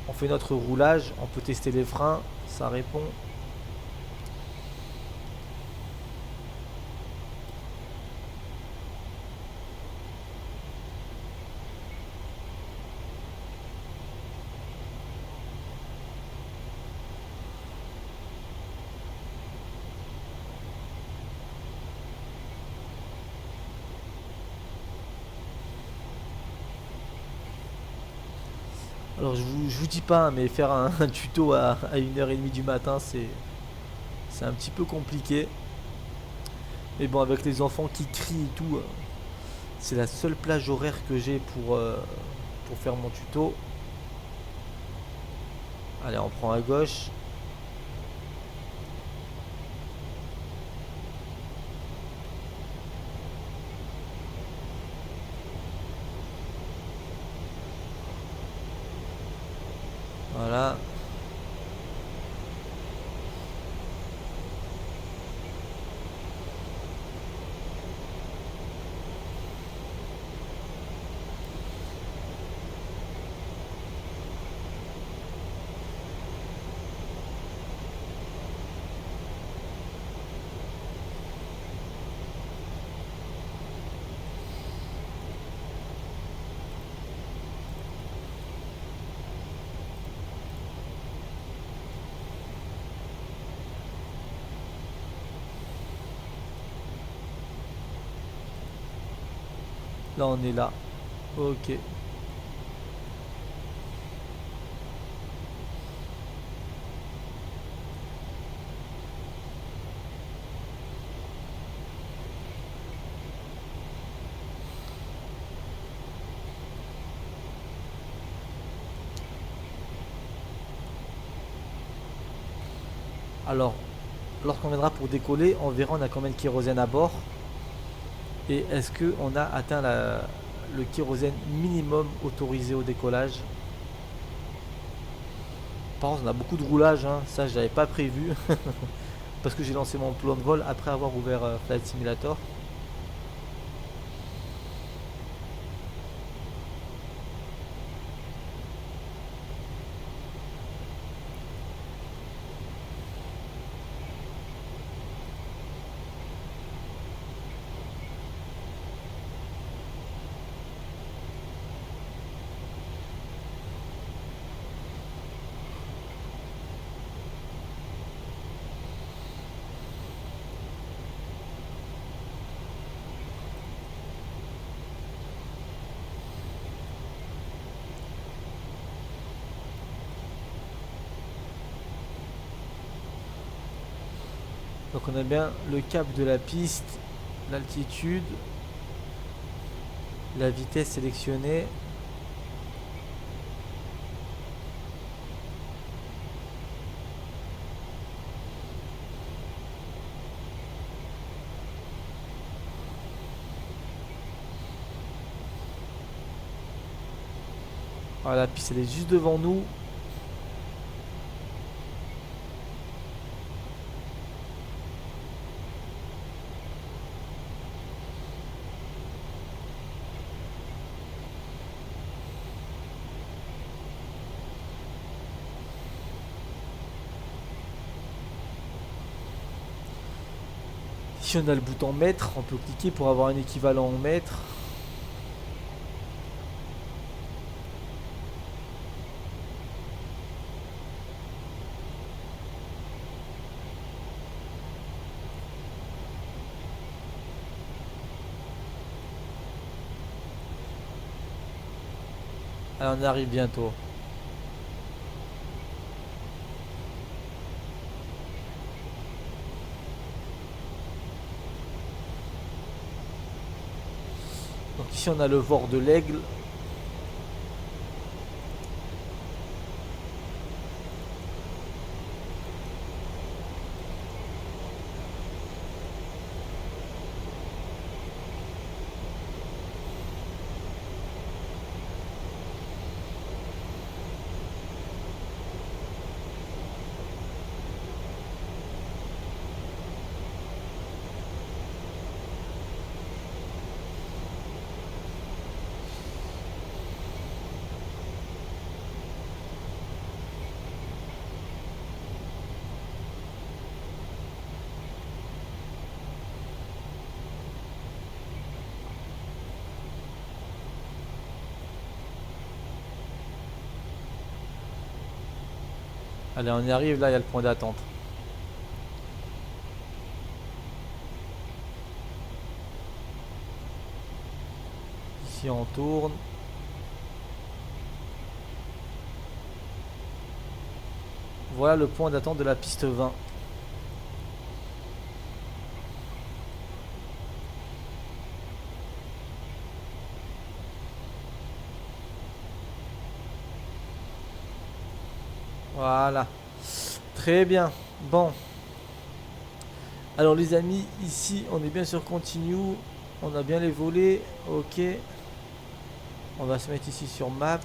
On fait notre roulage, on peut tester les freins, ça répond. Alors je vous dis pas, mais faire un tuto à 1h30 du matin, c'est un petit peu compliqué. Mais bon, avec les enfants qui crient et tout, c'est la seule plage horaire que j'ai pour faire mon tuto. Allez, on prend à gauche. Voilà. Là, on est là. Ok. Alors, lorsqu'on viendra pour décoller, on verra on a combien de kérosène à bord. Et est-ce qu'on a atteint le kérosène minimum autorisé au décollage? Par contre, on a beaucoup de roulage, hein. Ça je n'avais pas prévu. Parce que j'ai lancé mon plan de vol après avoir ouvert Flight Simulator. Donc on a bien le cap de la piste, l'altitude, la vitesse sélectionnée. Ah, la piste elle est juste devant nous. Ici on a le bouton mètre, on peut cliquer pour avoir un équivalent en mètres. Alors on arrive bientôt. Donc ici on a le Vort de l'Aigle. Allez, on y arrive, là il y a le point d'attente. Ici on tourne. Voilà le point d'attente de la piste 20. Voilà. Très bien. Bon. Alors les amis, ici on est bien sur Continue. On a bien les volets. Ok. On va se mettre ici sur Map.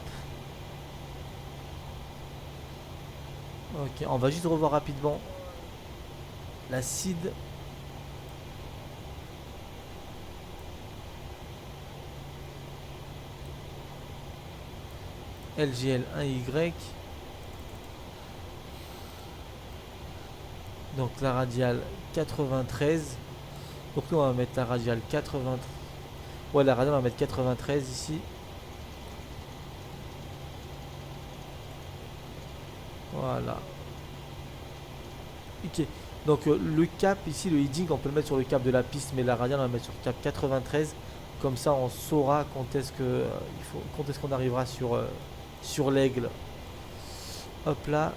Ok. On va juste revoir rapidement la seed. LGL1Y. Donc la radiale 93. Donc nous on va mettre la radiale 80. Ouais, la radiale on va mettre 93 ici. Voilà. Ok. Donc le cap ici, le heading, on peut le mettre sur le cap de la piste, mais la radiale on va mettre sur le cap 93. Comme ça on saura quand est-ce que quand est-ce qu'on arrivera sur l'aigle. Hop là.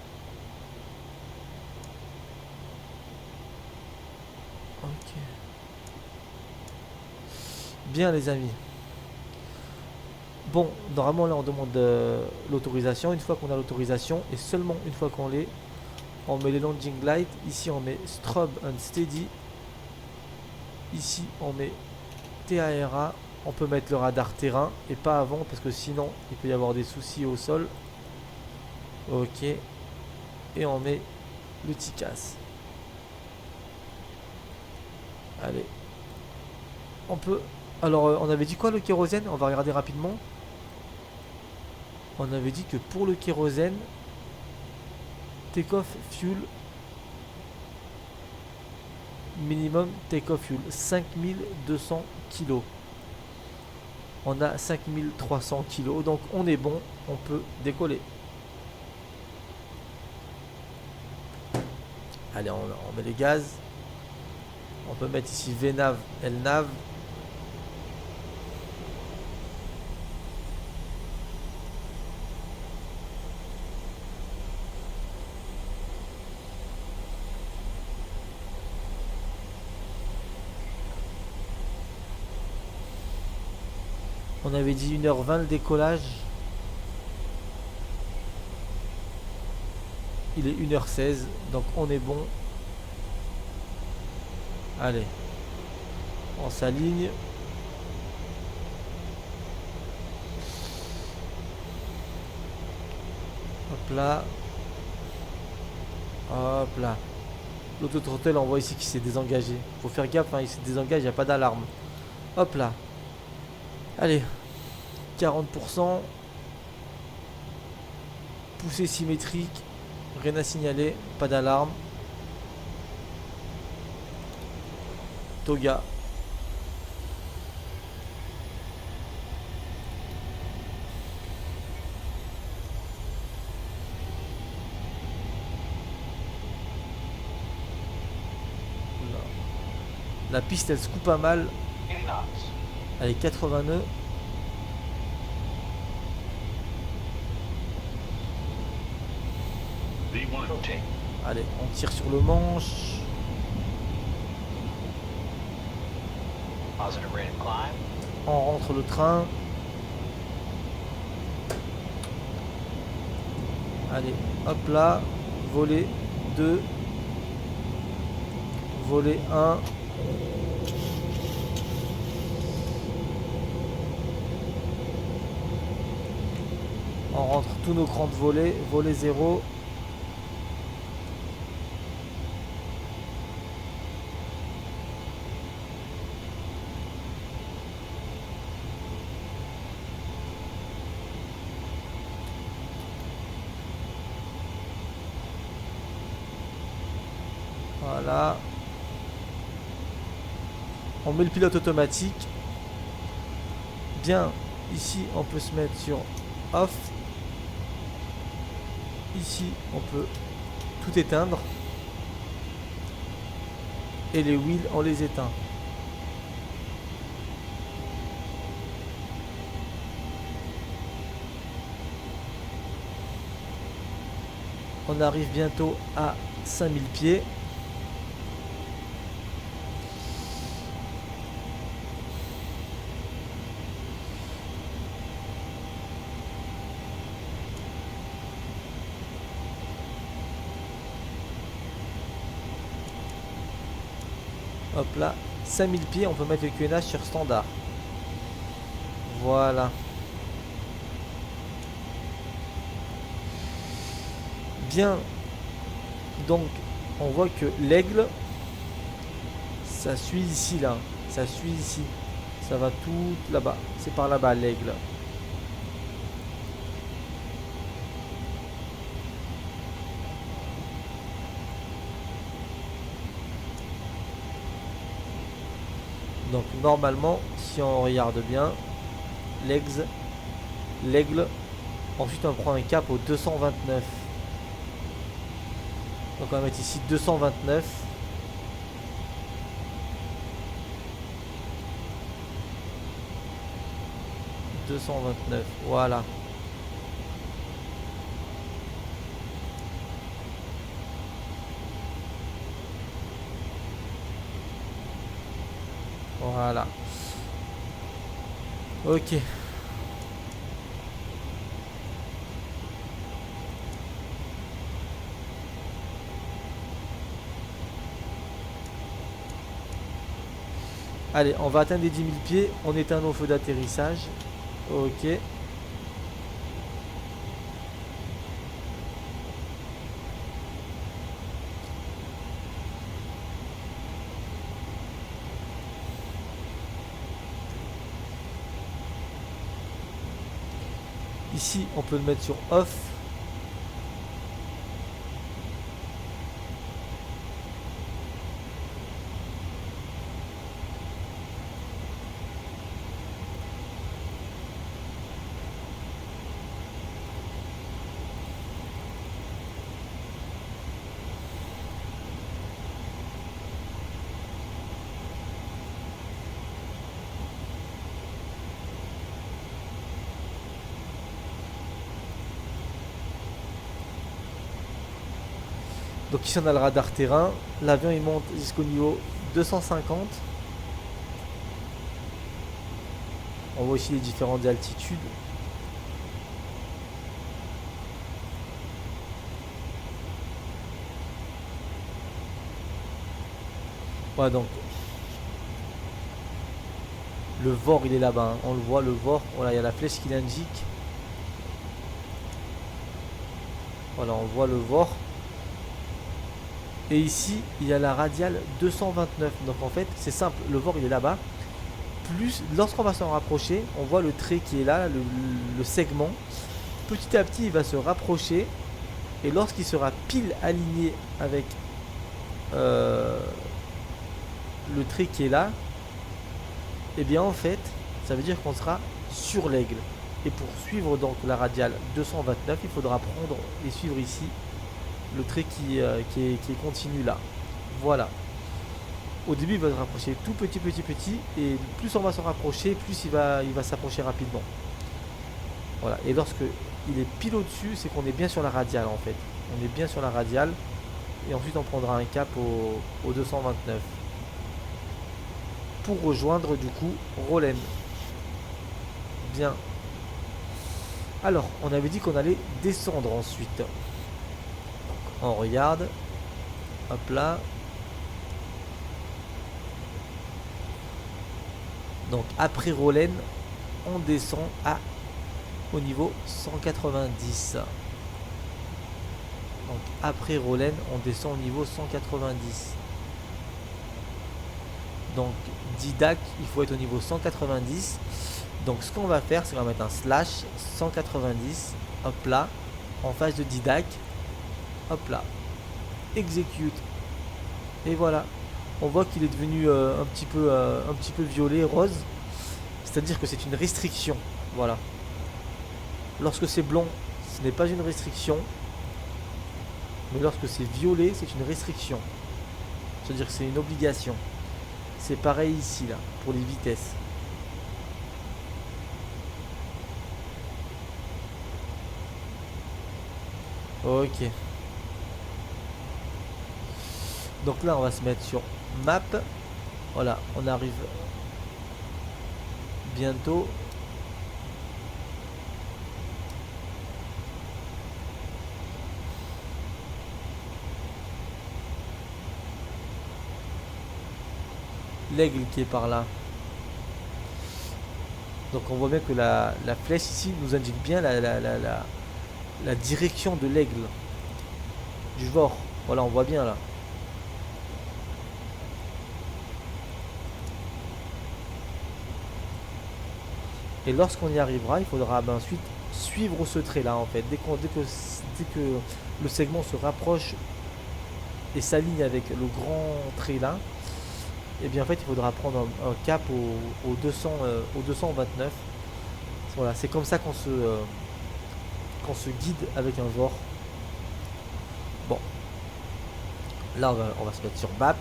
Ok. Bien les amis. Bon, normalement là on demande l'autorisation. Une fois qu'on a l'autorisation, et seulement une fois qu'on l'est, on met les launching lights. Ici on met strobe and steady. Ici on met TARA. On peut mettre le radar terrain et pas avant parce que sinon il peut y avoir des soucis au sol. Ok. Et on met le TICAS. Allez. On peut... Alors on avait dit quoi le kérosène? On va regarder rapidement. On avait dit que pour le kérosène, take-off fuel minimum take-off fuel 5200 kg. On a 5300 kg, donc on est bon, on peut décoller. Allez, on met les gaz. On peut mettre ici VNAV, LNAV. On avait dit 1h20 le décollage. Il est 1h16, donc on est bon. Allez, on s'aligne. Hop là. Hop là. L'auto-throttle, on voit ici qu'il s'est désengagé. Faut faire gaffe, hein, il se désengage, il n'y a pas d'alarme. Hop là. Allez. 40%. Poussée symétrique. Rien à signaler. Pas d'alarme. Toga. La piste elle se coupe pas mal. Allez, 80 nœuds. Allez, on tire sur le manche. On rentre le train. Allez, hop là. Volet 2. Volet 1. On rentre tous nos crans de volet. Volet 0. Voilà. On met le pilote automatique. Bien, ici on peut se mettre sur off. Ici on peut tout éteindre. Et les wheels on les éteint. On arrive bientôt à 5000 pieds. Hop là, 5000 pieds, on peut mettre le QNH sur standard. Voilà. Bien. Donc, on voit que l'aigle, ça suit ici, là. Ça suit ici. Ça va tout là-bas. C'est par là-bas, l'aigle. Donc normalement, si on regarde bien, l'aigle, ensuite on prend un cap au 229. Donc on va mettre ici 229. Voilà. Voilà. Ok. Allez, on va atteindre les 10 000 pieds. On éteint nos feux d'atterrissage. Ok. Ici, on peut le mettre sur off. Donc ici on a le radar terrain. L'avion il monte jusqu'au niveau 250. On voit aussi les différentes altitudes. Ouais, donc le VOR il est là-bas, hein. On le voit, le VOR. Voilà, il y a la flèche qui l'indique. Voilà, on voit le VOR. Et ici, il y a la radiale 229. Donc en fait, c'est simple, le VOR il est là-bas. Plus, lorsqu'on va s'en rapprocher, on voit le trait qui est là, le segment. Petit à petit, il va se rapprocher. Et lorsqu'il sera pile aligné avec le trait qui est là, et bien en fait, ça veut dire qu'on sera sur l'aigle. Et pour suivre donc la radiale 229, il faudra prendre et suivre ici le trait qui est continu là. Voilà. Au début, il va se rapprocher tout petit, et plus on va s'en rapprocher, plus il va s'approcher rapidement. Voilà. Et lorsque il est pile au-dessus, c'est qu'on est bien sur la radiale en fait. On est bien sur la radiale. Et ensuite, on prendra un cap au 229 pour rejoindre du coup Rollen. Bien. Alors, on avait dit qu'on allait descendre ensuite. Donc, on regarde. Hop là. Donc après Rollen, on descend au niveau 190. Donc après Rollen, on descend au niveau 190. Donc Didac, il faut être au niveau 190. Donc ce qu'on va faire, c'est qu'on va mettre un slash 190. Hop là, en face de Didac. Hop là. Execute. Et voilà. On voit qu'il est devenu un petit peu violet, rose. C'est-à-dire que c'est une restriction. Voilà. Lorsque c'est blanc, ce n'est pas une restriction. Mais lorsque c'est violet, c'est une restriction. C'est-à-dire que c'est une obligation. C'est pareil ici, là, pour les vitesses. Ok. Donc là, on va se mettre sur map. Voilà, on arrive bientôt. L'aigle qui est par là. Donc on voit bien que la flèche ici nous indique bien la direction de l'aigle. Du VOR. Voilà, on voit bien là. Et lorsqu'on y arrivera, il faudra ensuite suivre ce trait là en fait. Dès que le segment se rapproche et s'aligne avec le grand trait là, et bien en fait il faudra prendre un cap au 229. Voilà, c'est comme ça qu'on se guide avec un VOR. Bon, là on va se mettre sur BAP.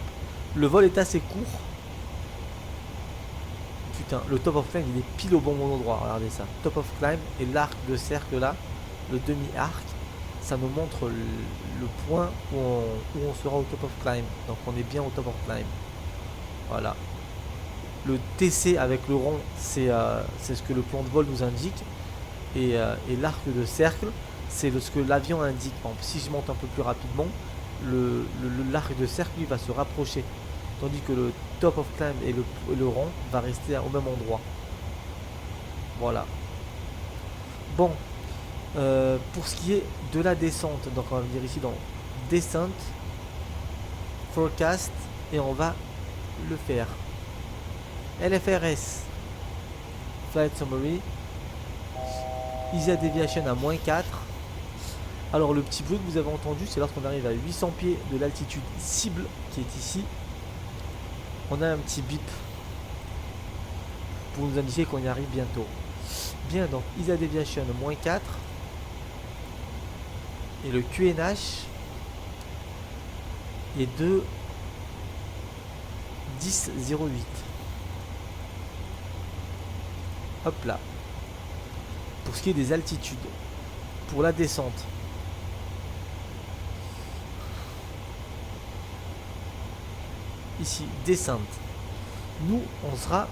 Le vol est assez court. Putain, le top of climb il est pile au bon endroit. Regardez ça, top of climb et l'arc de cercle là, le demi-arc, ça nous montre le point où on sera au top of climb. Donc on est bien au top of climb. Voilà. Le TC avec le rond, c'est ce que le plan de vol nous indique. Et l'arc de cercle, c'est ce que l'avion indique. Bon, si je monte un peu plus rapidement, l'arc de cercle lui va se rapprocher. Tandis que le top of climb et le rond va rester au même endroit. Voilà. Bon. Pour ce qui est de la descente, donc on va venir ici dans descente, forecast, et on va le faire. LFRS, Flight Summary, Easy Deviation à -4. Alors le petit bruit que vous avez entendu, c'est lorsqu'on arrive à 800 pieds de l'altitude cible qui est ici. On a un petit bip pour nous indiquer qu'on y arrive bientôt. Bien, donc Easy Deviation -4. Et le QNH est de 10,08. Hop là. Pour ce qui est des altitudes, pour la descente, ici descente, nous on sera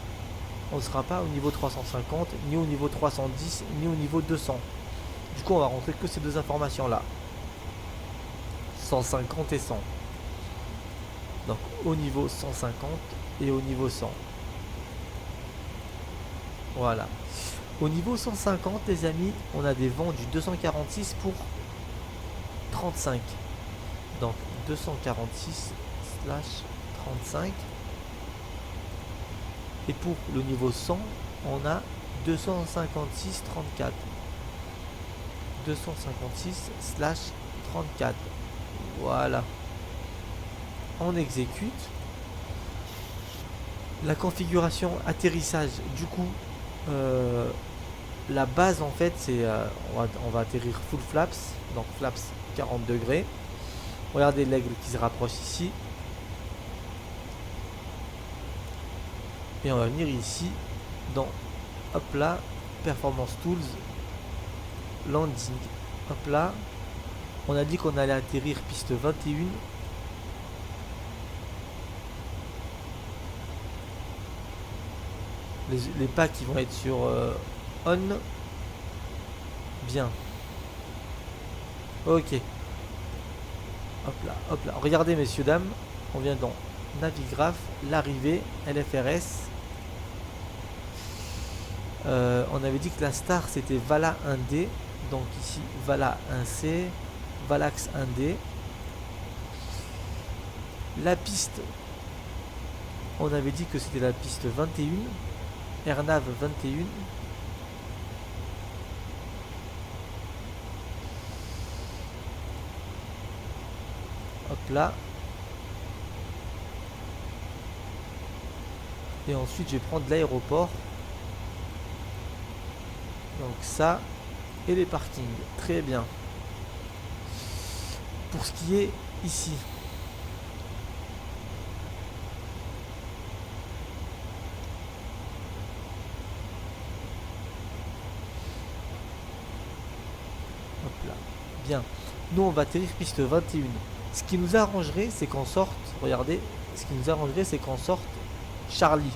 on ne sera pas au niveau 350, ni au niveau 310, ni au niveau 200. Du coup, on va rentrer que ces deux informations-là. 150 et 100. Donc, au niveau 150 et au niveau 100. Voilà. Au niveau 150, les amis, on a des vents du 246 pour 35. Donc, 246/35. Et pour le niveau 100, on a 256/34. 256/34. Voilà. On exécute. La configuration atterrissage, du coup, la base en fait, c'est on va atterrir full flaps, donc flaps 40 degrés. Regardez l'aigle qui se rapproche ici. Et on va venir ici dans, hop là, Performance Tools, Landing. Hop là, on a dit qu'on allait atterrir piste 21. Les packs qui vont être sur on. Bien. Ok. Hop là, hop là. Regardez messieurs, dames. On vient dans Navigraph, l'arrivée, LFRS. On avait dit que la star c'était Vala 1D. Donc ici Vala 1C, Valax 1D. La piste, on avait dit que c'était la piste 21. Airnav 21. Hop là. Et ensuite je vais prendre l'aéroport. Donc ça et les parkings. Très bien. Pour ce qui est ici. Hop là. Bien. Nous on va atterrir piste 21. Ce qui nous arrangerait c'est qu'on sorte. Regardez. Ce qui nous arrangerait c'est qu'on sorte Charlie.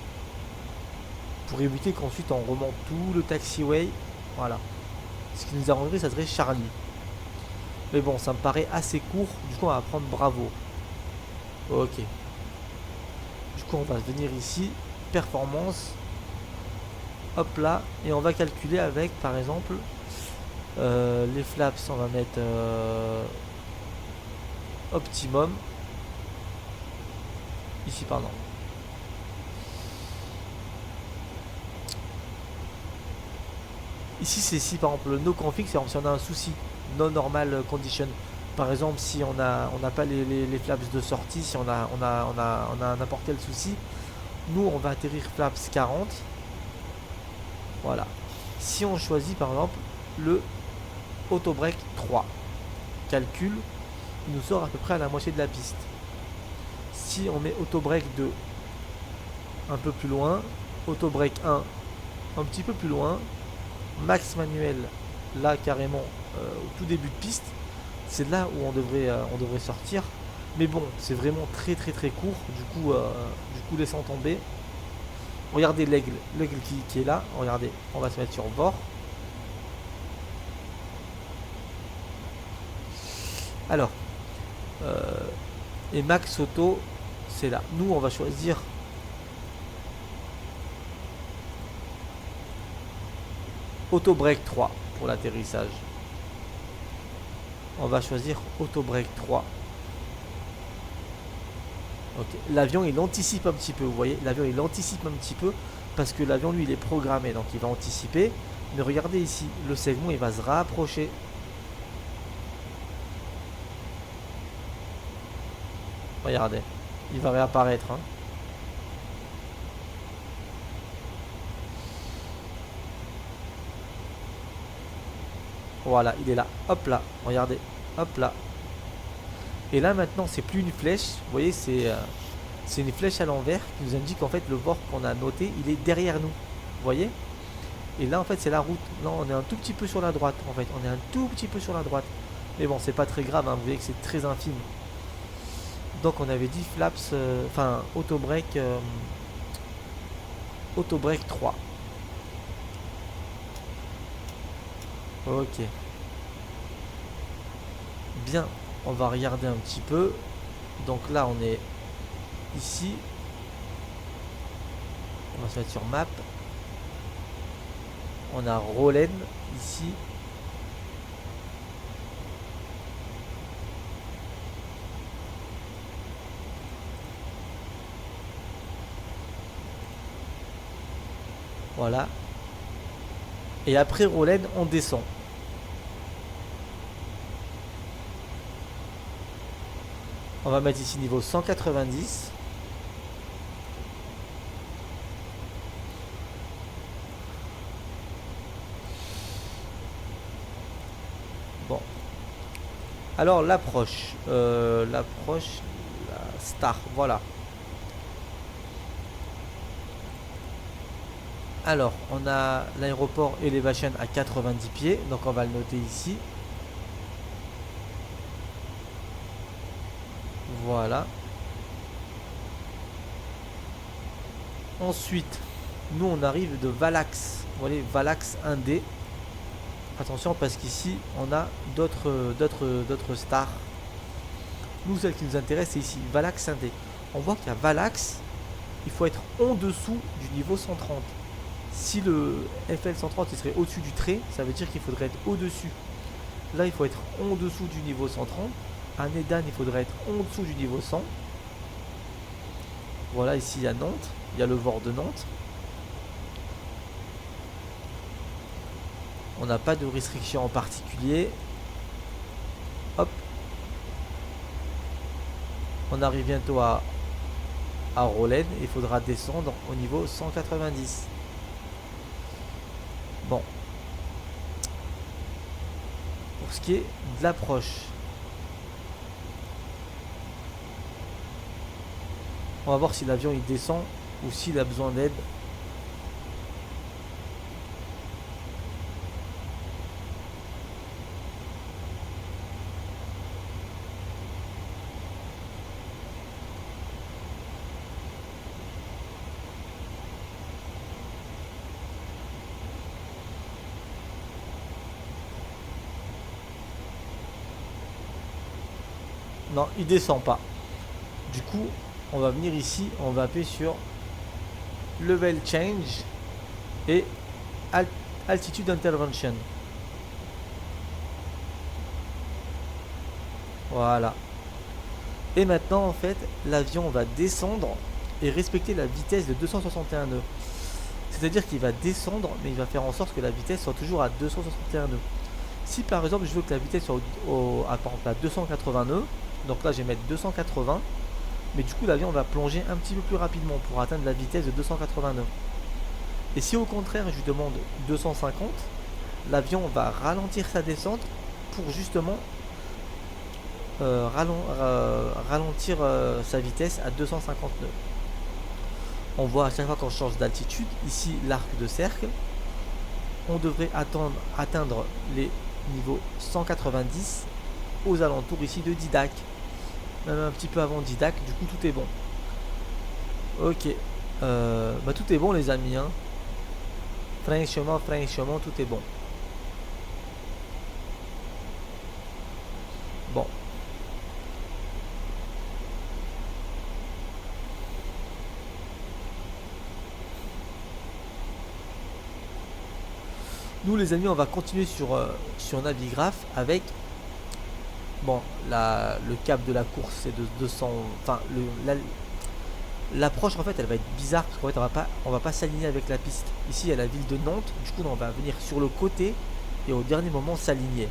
Pour éviter qu'ensuite on remonte tout le taxiway. Voilà. Ce qui nous arrangerait, ça serait Charlie. Mais bon, ça me paraît assez court. Du coup, on va prendre Bravo. Ok. Du coup, on va venir ici. Performance. Hop là. Et on va calculer avec, par exemple, les flaps. On va mettre optimum. Ici, pardon. Ici, c'est si par exemple no config, c'est si on a un souci, no normal condition. Par exemple, si on n'a pas les flaps de sortie, si on a n'importe quel souci, nous on va atterrir flaps 40. Voilà. Si on choisit par exemple le auto break 3, calcul, il nous sort à peu près à la moitié de la piste. Si on met auto break 2 un peu plus loin, auto break 1 un petit peu plus loin, max manuel là carrément au tout début de piste, c'est là où on devrait sortir. Mais bon, c'est vraiment très court. Du coup laissant tomber. Regardez l'aigle qui est là. Regardez, on va se mettre sur bord. Alors, et max auto, c'est là. Nous, on va choisir auto break 3 pour l'atterrissage. On va choisir auto break 3. Ok, l'avion il anticipe un petit peu, vous voyez, l'avion il anticipe un petit peu parce que l'avion lui il est programmé, donc il va anticiper. Mais regardez ici, le segment il va se rapprocher. Regardez, il va réapparaître. Hein. Voilà, il est là. Hop là, regardez. Hop là. Et là maintenant, c'est plus une flèche. Vous voyez, c'est une flèche à l'envers qui nous indique en fait le bord qu'on a noté, il est derrière nous. Vous voyez? Et là en fait, c'est la route. Là, on est un tout petit peu sur la droite. En fait, on est un tout petit peu sur la droite. Mais bon, c'est pas très grave. Hein. Vous voyez que c'est très infime. Donc, on avait dit flaps, enfin auto break Auto break 3. Ok. Bien, on va regarder un petit peu. Donc là, on est ici. On va se mettre sur map. On a Rollen ici. Voilà. Et après Rollen, on descend. On va mettre ici niveau 190. Bon. Alors l'approche. L'approche. La star. Voilà. Alors, on a l'aéroport Elevation à 90 pieds. Donc on va le noter ici. Voilà. Ensuite, nous on arrive de Valax. Vous voyez, Valax 1D. Attention parce qu'ici on a d'autres stars. Nous, celle qui nous intéresse, c'est ici, Valax 1D. On voit qu'il y a Valax, il faut être en dessous du niveau 130. Si le FL 130 il serait au-dessus du trait, ça veut dire qu'il faudrait être au-dessus. Là, il faut être en dessous du niveau 130. À Nedan, il faudrait être en dessous du niveau 100. Voilà, ici il y a Nantes, il y a le VOR de Nantes. On n'a pas de restriction en particulier. Hop. On arrive bientôt à Rollen. Il faudra descendre au niveau 190. Bon. Pour ce qui est de l'approche. On va voir si l'avion il descend ou s'il a besoin d'aide. Non, il descend pas. Du coup, on va venir ici, on va appuyer sur Level Change et Altitude Intervention. Voilà. Et maintenant, en fait, l'avion va descendre et respecter la vitesse de 261 nœuds. C'est-à-dire qu'il va descendre, mais il va faire en sorte que la vitesse soit toujours à 261 nœuds. Si par exemple, je veux que la vitesse soit à 280 nœuds, donc là, je vais mettre 280. Mais du coup, l'avion va plonger un petit peu plus rapidement pour atteindre la vitesse de 280 nœuds. Et si au contraire, je lui demande 250, l'avion va ralentir sa descente pour justement ralentir sa vitesse à 250 nœuds. On voit à chaque fois qu'on change d'altitude, ici l'arc de cercle, on devrait atteindre les niveaux 190 aux alentours ici de Didac. Même un petit peu avant Didac, du coup tout est bon. Ok, bah tout est bon les amis, hein. Franchement, tout est bon. Bon. Nous les amis, on va continuer sur Navigraph avec bon le cap de la course c'est de 200. Enfin l'approche en fait elle va être bizarre parce qu'en fait on va pas s'aligner avec la piste. Ici il y a la ville de Nantes, du coup on va venir sur le côté et au dernier moment s'aligner.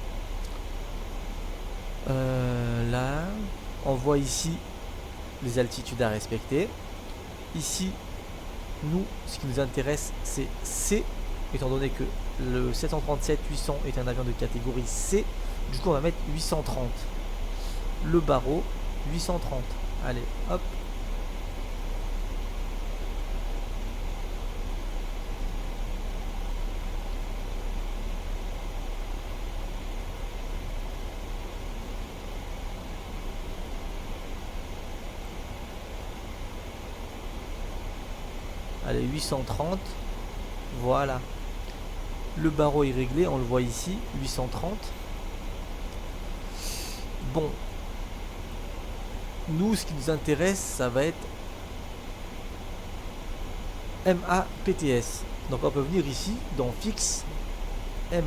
Là on voit ici les altitudes à respecter. Ici nous ce qui nous intéresse c'est C, étant donné que le 737-800 est un avion de catégorie C. Du coup on va mettre 830. Le barreau 830. Allez hop. Allez, 830. Voilà. Le barreau est réglé, on le voit ici, 830. Bon. Nous, ce qui nous intéresse, ça va être MAPTS. Donc on peut venir ici, dans Fixe, MAPTS.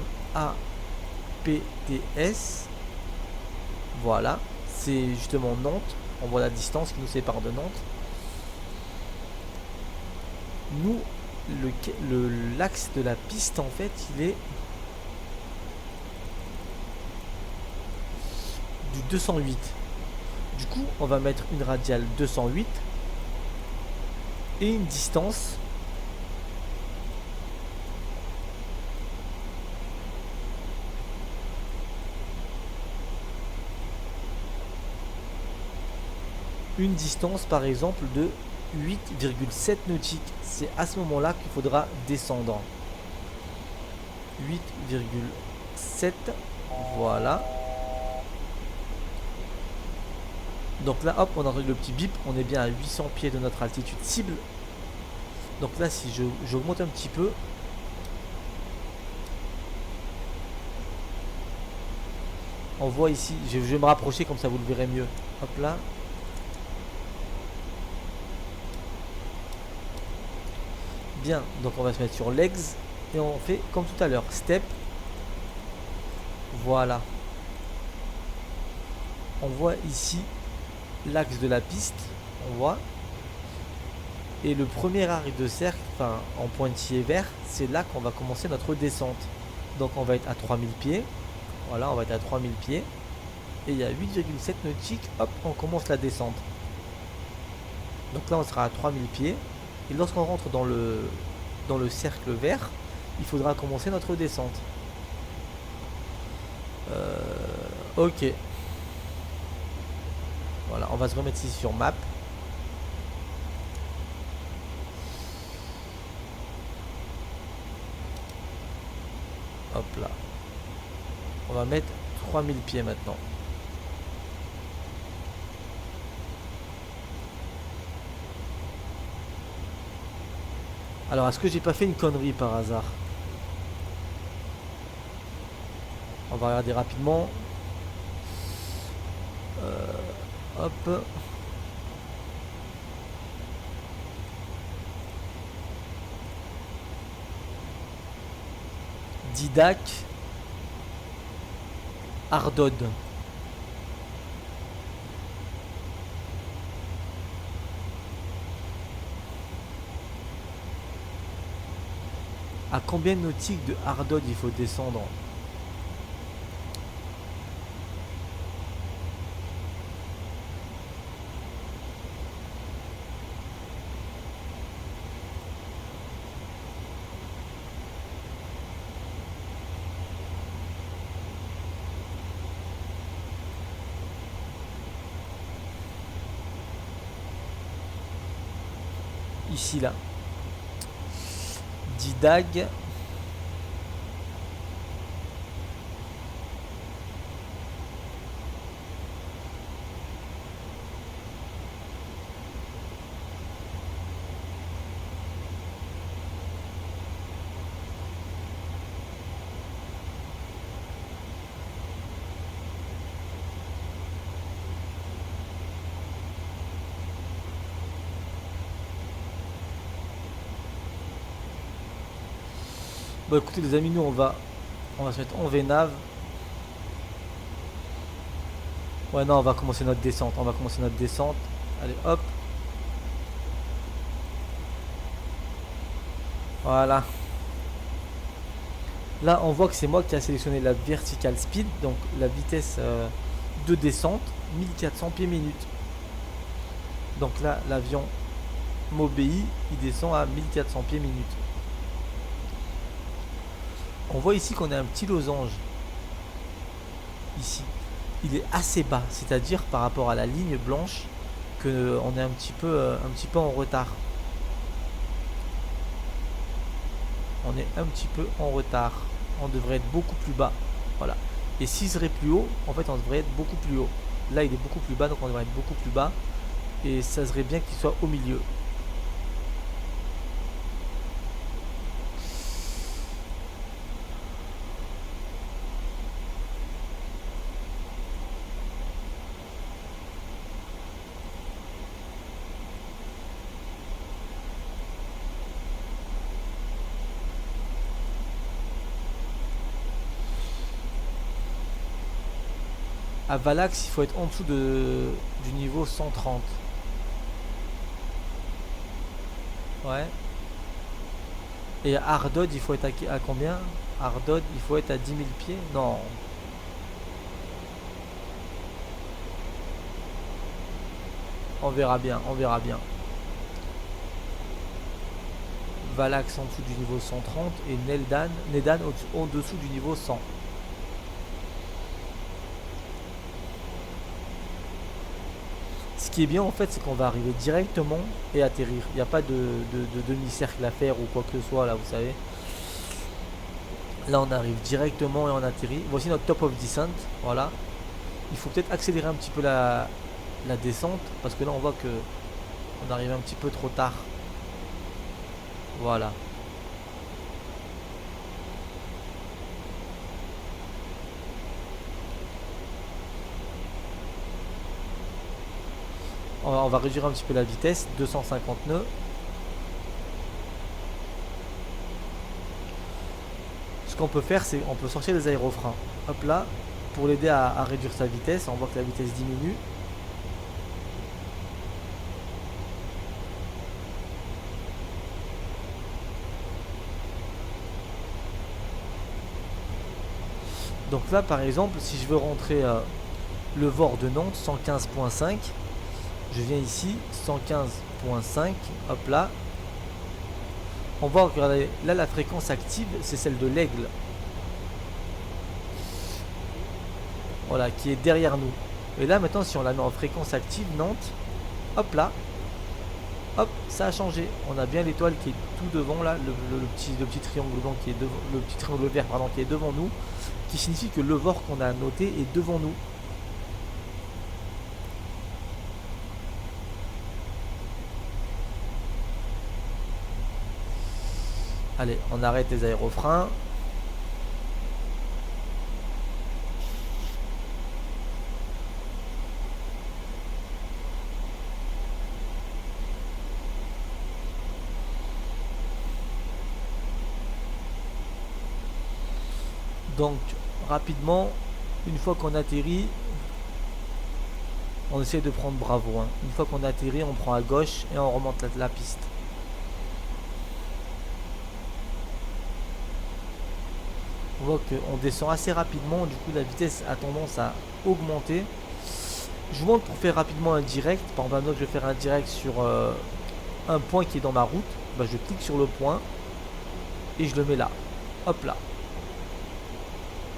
Voilà. C'est justement Nantes. On voit la distance qui nous sépare de Nantes. Nous, l'axe de la piste, en fait, il est du 208. Du coup, on va mettre une radiale 208 et une distance par exemple de 8,7 nautiques. C'est à ce moment-là qu'il faudra descendre. 8,7. Voilà. Donc là, hop, on a entendu le petit bip. On est bien à 800 pieds de notre altitude cible. Donc là, si j'augmente un petit peu. On voit ici, je vais me rapprocher comme ça vous le verrez mieux. Hop là. Bien, donc on va se mettre sur legs et on fait comme tout à l'heure, step. Voilà. On voit ici l'axe de la piste, on voit. Et le premier arc de cercle, enfin en pointillé vert, c'est là qu'on va commencer notre descente. Donc on va être à 3000 pieds. Voilà, on va être à 3000 pieds. Et il y a 8,7 nautiques, hop, on commence la descente. Donc là on sera à 3000 pieds. Et lorsqu'on rentre dans le cercle vert, il faudra commencer notre descente. Ok. Voilà, on va se remettre ici sur map. Hop là. On va mettre 3000 pieds maintenant. Alors, est-ce que j'ai pas fait une connerie par hasard? On va regarder rapidement. Hop. Didac. Ardode. À combien de nautiques de Ardode il faut descendre? Ici là. Didag. Bon écoutez les amis, nous on va se mettre en VNAV. Ouais non, on va commencer notre descente. Allez hop. Voilà. Là on voit que c'est moi qui a sélectionné la vertical speed, donc la vitesse de descente, 1400 pieds minute. Donc là l'avion m'obéit, il descend à 1400 pieds minute. On voit ici qu'on a un petit losange. Ici. Il est assez bas, c'est-à-dire par rapport à la ligne blanche qu'on est un petit peu en retard. On est un petit peu en retard. On devrait être beaucoup plus bas. Voilà. Et s'il serait plus haut, en fait on devrait être beaucoup plus haut. Là il est beaucoup plus bas, donc on devrait être beaucoup plus bas. Et ça serait bien qu'il soit au milieu. À Valax, il faut être en dessous du niveau 130. Ouais. Et à Ardod, il faut être à combien? Ardod, il faut être à 10 000 pieds? Non. On verra bien, on verra bien. Valax en dessous du niveau 130 et Nedan au-dessous du niveau 100. Ce qui est bien en fait, c'est qu'on va arriver directement et atterrir. Il n'y a pas de demi-cercle à faire ou quoi que ce soit là, vous savez. Là on arrive directement et on atterrit. Voici notre top of descent, voilà. Il faut peut-être accélérer un petit peu la descente parce que là on voit que on arrive un petit peu trop tard. Voilà. On va réduire un petit peu la vitesse, 250 nœuds. Ce qu'on peut faire, c'est on peut sortir les aérofreins. Hop là, pour l'aider à réduire sa vitesse. On voit que la vitesse diminue. Donc là, par exemple, si je veux rentrer le VOR de Nantes, 115.5, je viens ici, 115.5, hop là. On voit que là, la fréquence active, c'est celle de l'Aigle. Voilà, qui est derrière nous. Et là, maintenant, si on la met en fréquence active, Nantes, hop là, hop, ça a changé. On a bien l'étoile qui est tout devant là, le petit triangle blanc qui est devant, le petit triangle vert pardon, qui est devant nous, qui signifie que le VOR qu'on a noté est devant nous. Allez, on arrête les aérofreins. Donc, rapidement, une fois qu'on atterrit, on essaie de prendre Bravo. Hein. Une fois qu'on atterrit, on prend à gauche et on remonte la piste. On voit qu'on descend assez rapidement, du coup la vitesse a tendance à augmenter. Je vous montre pour faire rapidement un direct. Par exemple, je vais faire un direct sur un point qui est dans ma route. Bah, je clique sur le point et je le mets là. Hop là.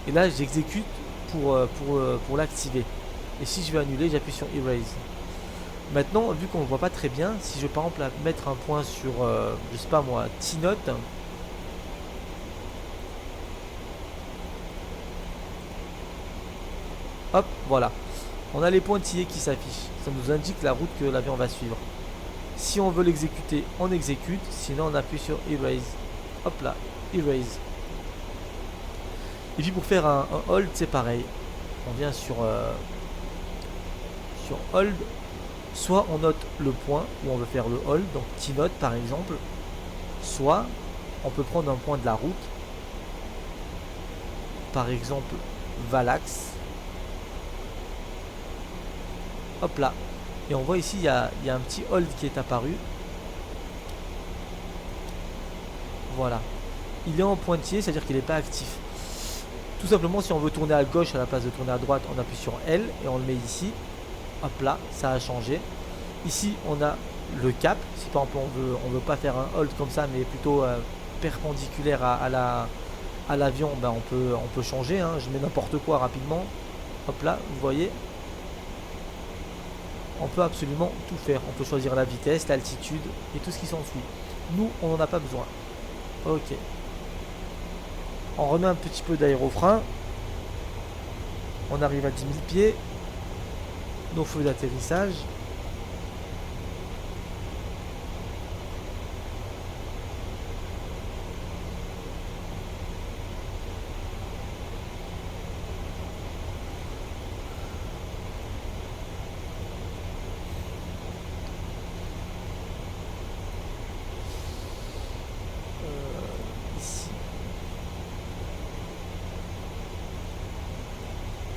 Et là, j'exécute pour l'activer. Et si je veux annuler, j'appuie sur Erase. Maintenant, vu qu'on ne voit pas très bien, si je veux par exemple mettre un point sur, je sais pas moi, T-Note. Hop, voilà. On a les pointillés qui s'affichent. Ça nous indique la route que l'avion va suivre. Si on veut l'exécuter, on exécute. Sinon, on appuie sur Erase. Hop là, Erase. Et puis pour faire un hold, c'est pareil. On vient sur hold. Soit on note le point où on veut faire le hold, donc T-Note par exemple. Soit on peut prendre un point de la route. Par exemple, Valax. Hop là. Et on voit ici, il y a un petit hold qui est apparu. Voilà. Il est en pointillé, c'est-à-dire qu'il n'est pas actif. Tout simplement, si on veut tourner à gauche à la place de tourner à droite, on appuie sur L et on le met ici. Hop là, ça a changé. Ici, on a le cap. Si par exemple on veut pas faire un hold comme ça, mais plutôt perpendiculaire à l'avion, ben on peut changer. Hein. Je mets n'importe quoi rapidement. Hop là, vous voyez. On peut absolument tout faire. On peut choisir la vitesse, l'altitude et tout ce qui s'ensuit. Nous, on n'en a pas besoin. Ok. On remet un petit peu d'aérofrein. On arrive à 10 000 pieds. Nos feux d'atterrissage.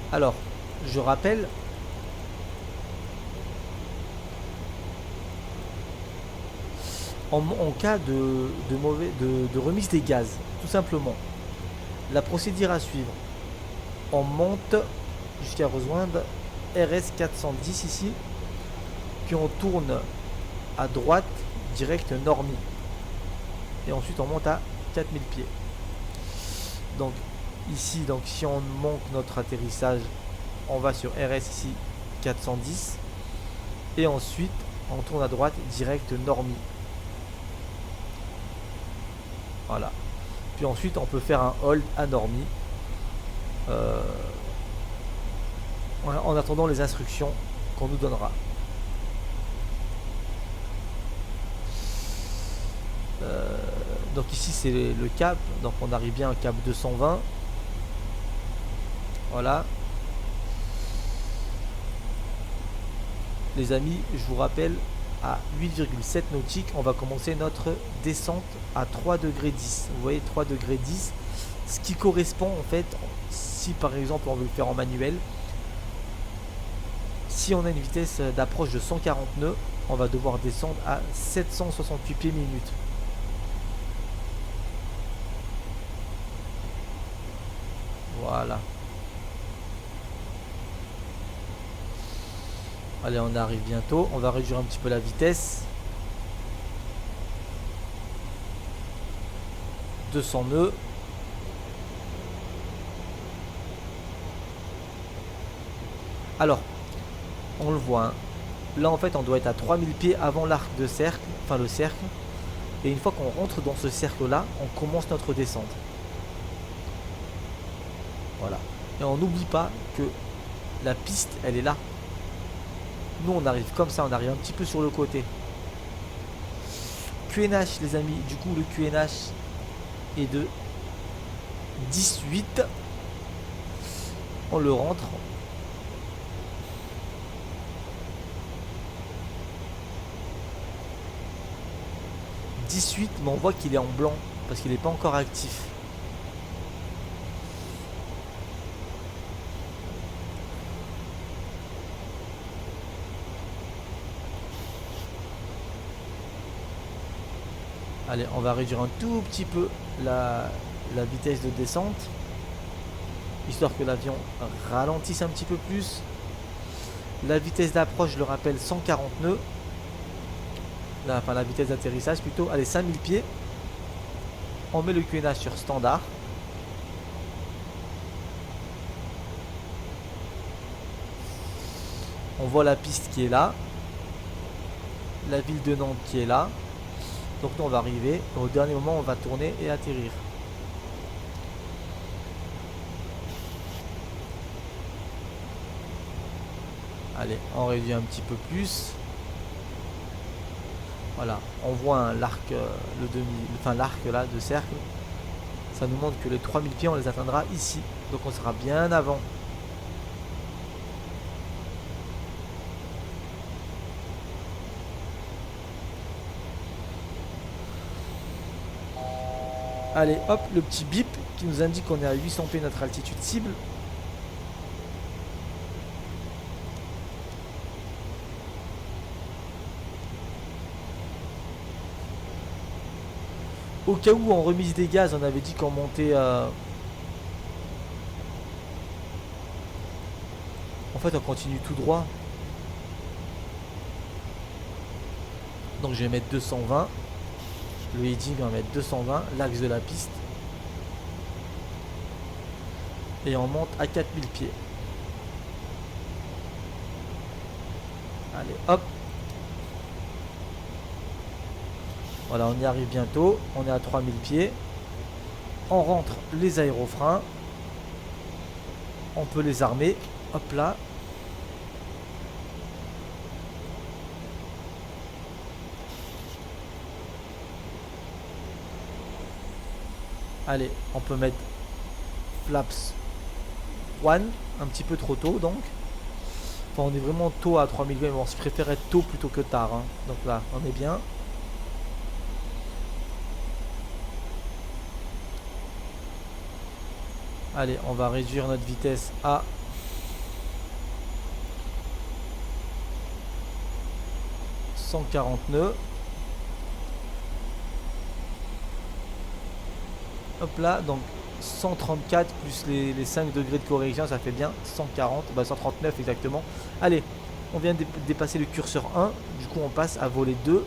Alors, je rappelle, en cas de remise des gaz, tout simplement, la procédure à suivre, on monte jusqu'à rejoindre RS 410 ici, puis on tourne à droite direct Normie, et ensuite on monte à 4000 pieds. Donc ici, donc si on manque notre atterrissage, on va sur RS ici 410, et ensuite on tourne à droite direct Normie. Voilà. Puis ensuite on peut faire un hold à Normie en attendant les instructions qu'on nous donnera. Donc ici c'est le cap, donc on arrive bien au cap 220. Voilà. Les amis, je vous rappelle, à 8,7 nautiques, on va commencer notre descente à 3 degrés 10. Vous voyez, 3 degrés 10, ce qui correspond en fait, si par exemple on veut le faire en manuel, si on a une vitesse d'approche de 140 nœuds, on va devoir descendre à 768 pieds minutes. Voilà. Allez, on arrive bientôt. On va réduire un petit peu la vitesse. 200 nœuds. Alors, on le voit. Hein. Là, en fait, on doit être à 3000 pieds avant l'arc de cercle. Enfin, le cercle. Et une fois qu'on rentre dans ce cercle-là, on commence notre descente. Voilà. Et on n'oublie pas que la piste, elle est là. Nous, on arrive comme ça, on arrive un petit peu sur le côté. QNH, les amis. Du coup, le QNH est de 18. On le rentre. Mais on voit qu'il est en blanc parce qu'il n'est pas encore actif. Allez, on va réduire un tout petit peu la vitesse de descente, histoire que l'avion ralentisse un petit peu plus. La vitesse d'approche, je le rappelle, 140 nœuds. Enfin, la vitesse d'atterrissage plutôt. Allez, 5000 pieds. On met le QNH sur standard. On voit la piste qui est là. La ville de Nantes qui est là. Donc nous on va arriver. Au dernier moment on va tourner et atterrir. Allez, on réduit un petit peu plus. Voilà, on voit l'arc, l'arc là de cercle. Ça nous montre que les 3000 pieds on les atteindra ici. Donc on sera bien avant. Allez, hop, le petit bip qui nous indique qu'on est à 800 pieds notre altitude cible. Au cas où en remise des gaz, on avait dit qu'on montait en fait, on continue tout droit. Donc je vais mettre 220. Le heading va mettre 220, l'axe de la piste. Et on monte à 4000 pieds. Allez, hop. Voilà, on y arrive bientôt. On est à 3000 pieds. On rentre les aérofreins. On peut les armer. Hop là. Allez, on peut mettre flaps 1, un petit peu trop tôt donc. Enfin, on est vraiment tôt à 3000 pieds, mais on se préfère être tôt plutôt que tard. Hein. Donc là, on est bien. Allez, on va réduire notre vitesse à 140 nœuds. Hop là, donc 134 plus les 5 degrés de correction, ça fait bien 140, bah 139 exactement. Allez, on vient de dépasser le curseur 1, du coup on passe à volet 2.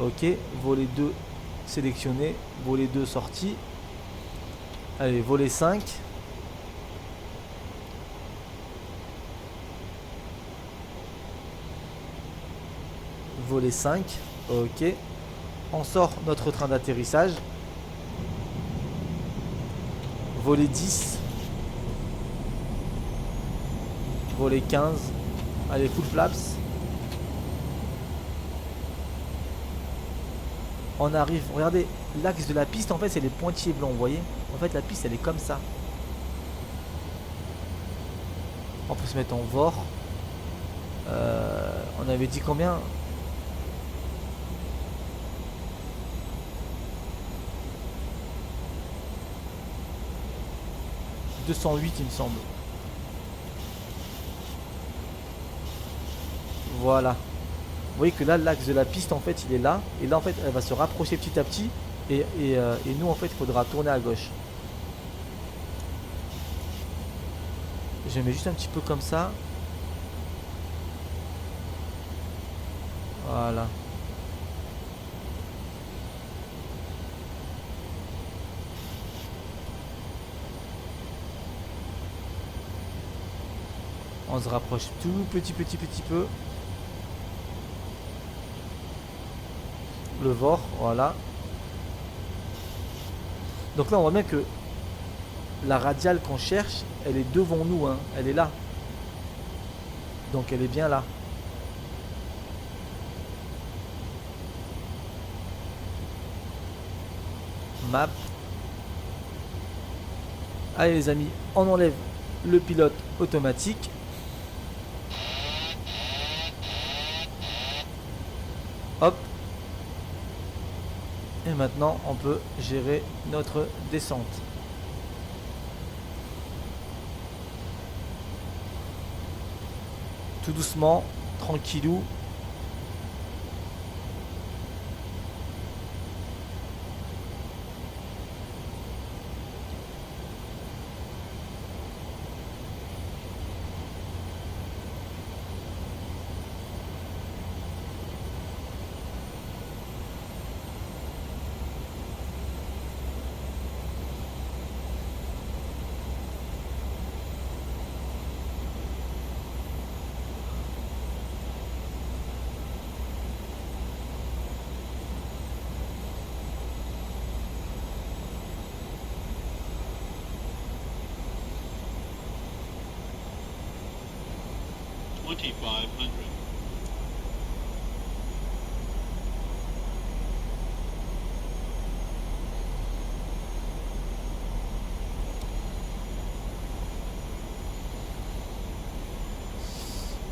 Ok, volet 2 sélectionné, volet 2 sorti. Allez, volet 5. Volet 5, ok. On sort notre train d'atterrissage. Volet 10. Volet 15. Allez, full flaps. On arrive, regardez, l'axe de la piste en fait c'est les pointillés blancs, vous voyez. En fait la piste elle est comme ça. On peut se mettre en VOR. On avait dit combien? « 208 il me semble. Voilà. Vous voyez que là l'axe de la piste en fait il est là. Et là en fait elle va se rapprocher petit à petit. Et nous en fait il faudra tourner à gauche. Je mets juste un petit peu comme ça. Voilà. On se rapproche tout petit peu. Le VOR, voilà. Donc là on voit bien que la radiale qu'on cherche, elle est devant nous, hein. Elle est là. Donc elle est bien là. Map. Allez les amis, on enlève le pilote automatique. Hop. Et maintenant on peut gérer notre descente. Tout doucement, tranquillou.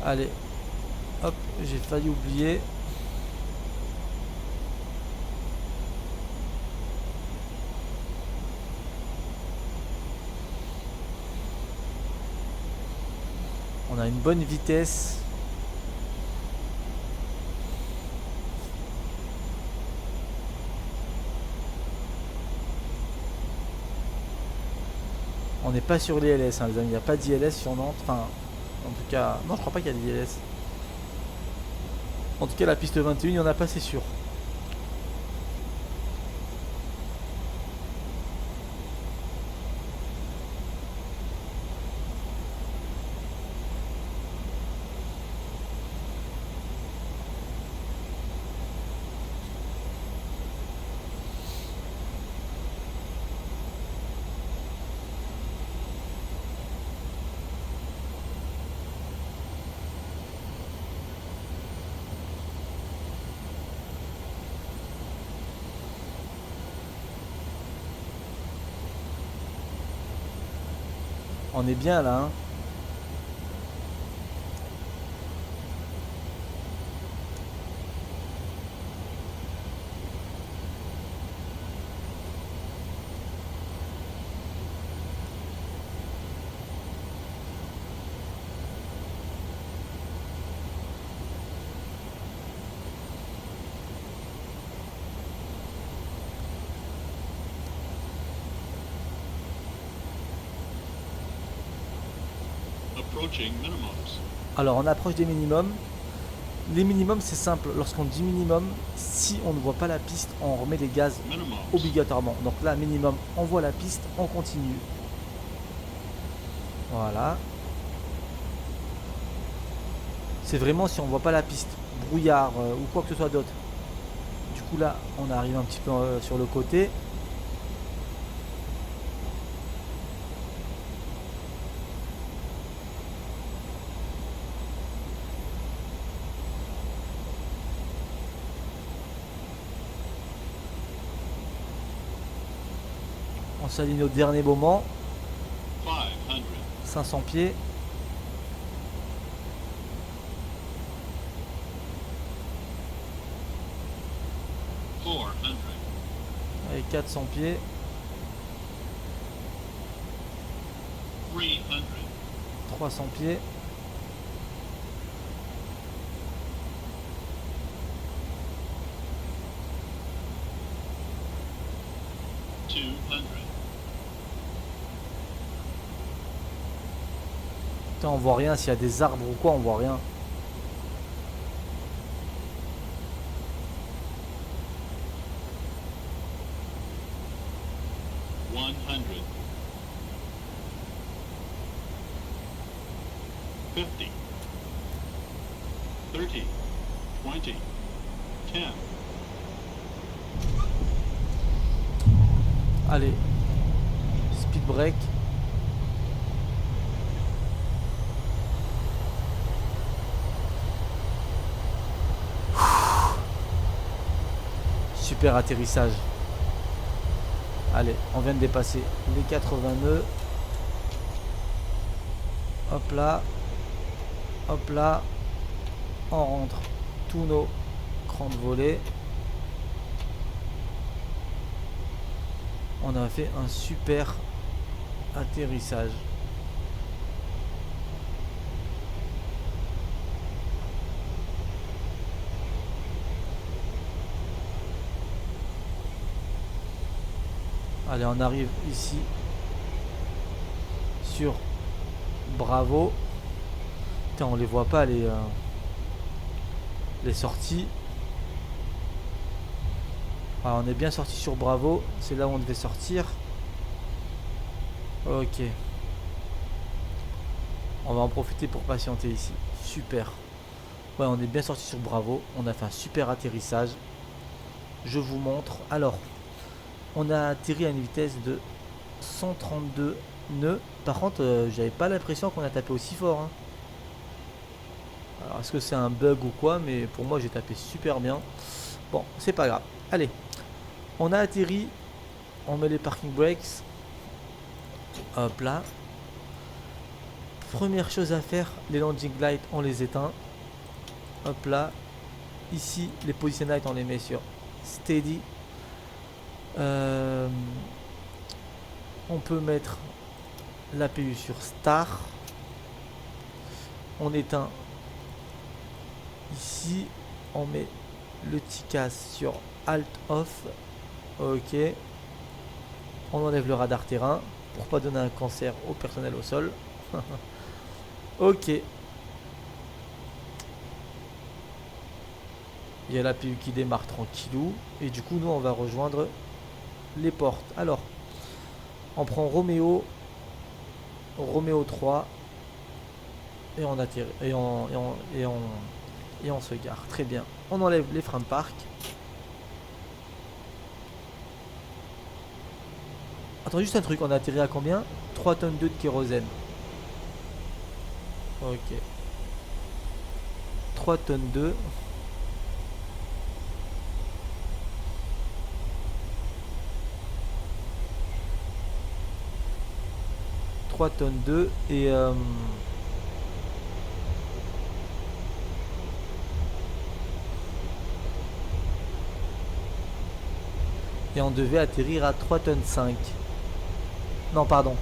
Allez, hop, j'ai failli oublier. On a une bonne vitesse. On n'est pas sur les LS, hein, les amis. Il n'y a pas d'ILS sur Nantes. Enfin, en tout cas, non, je crois pas qu'il y a des ILS. En tout cas, la piste 21, il n'y en a pas, c'est sûr. On est bien là, hein. Approaching minimums. Alors on approche des minimums. Les minimums c'est simple, lorsqu'on dit minimum, si on ne voit pas la piste, on remet les gaz Minimums. obligatoirement. Donc là minimum, on voit la piste, on continue. Voilà. C'est vraiment si on voit pas la piste, brouillard ou quoi que ce soit d'autre. Du coup là on arrive un petit peu sur le côté. On s'aligne au dernier moment. 500. 500 pieds. Allez, 400 pieds. 300. 300 pieds. 200. Putain, on voit rien. S'il y a des arbres ou quoi, on voit rien. 100. 50. 30. 20. 10. Allez. Speed break. Super atterrissage. Allez, on vient de dépasser les 80 nœuds. Hop là. Hop là. On rentre tous nos crans de volée. On a fait un super atterrissage. Allez, on arrive ici sur Bravo. Putain, on les voit pas les sorties. Alors, on est bien sorti sur Bravo. C'est là où on devait sortir. Ok. On va en profiter pour patienter ici. Super. Ouais, on est bien sorti sur Bravo. On a fait un super atterrissage. Je vous montre. Alors, on a atterri à une vitesse de 132 nœuds. Par contre, j'avais pas l'impression qu'on a tapé aussi fort. Hein. Alors, est-ce que c'est un bug ou quoi? Mais pour moi, j'ai tapé super bien. Bon, c'est pas grave. Allez. On a atterri. On met les parking brakes. Hop là. Première chose à faire, les landing lights, on les éteint. Hop là. Ici, les position lights, on les met sur steady. On peut mettre l'APU sur Star. On éteint ici. On met le TICAS sur Alt Off. Ok. On enlève le radar terrain pour pas donner un cancer au personnel au sol. Ok. Il y a l'APU qui démarre tranquillou. Et du coup, nous, on va rejoindre les portes. Alors, on prend Roméo 3 et on atterrit et on se gare. Très bien. On enlève les freins de parc. Attends, juste un truc, on a atterri à combien? 3 tonnes 2 de kérosène. Ok. 3 tonnes 2. Tonnes 2 et on devait atterrir à 3 tonnes 5. Non, pardon.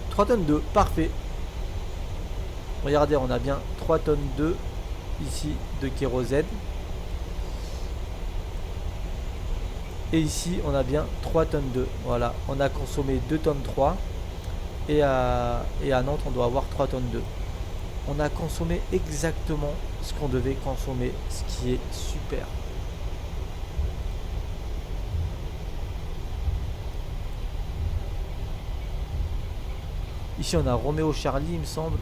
3 tonnes 2, parfait. Regardez, on a bien 3 tonnes 2 ici de kérosène. Et ici, on a bien 3 tonnes 2. Voilà, on a consommé 2 tonnes 3. Et à Nantes, on doit avoir 3 tonnes 2. On a consommé exactement ce qu'on devait consommer, ce qui est super. Ici on a Roméo Charlie il me semble.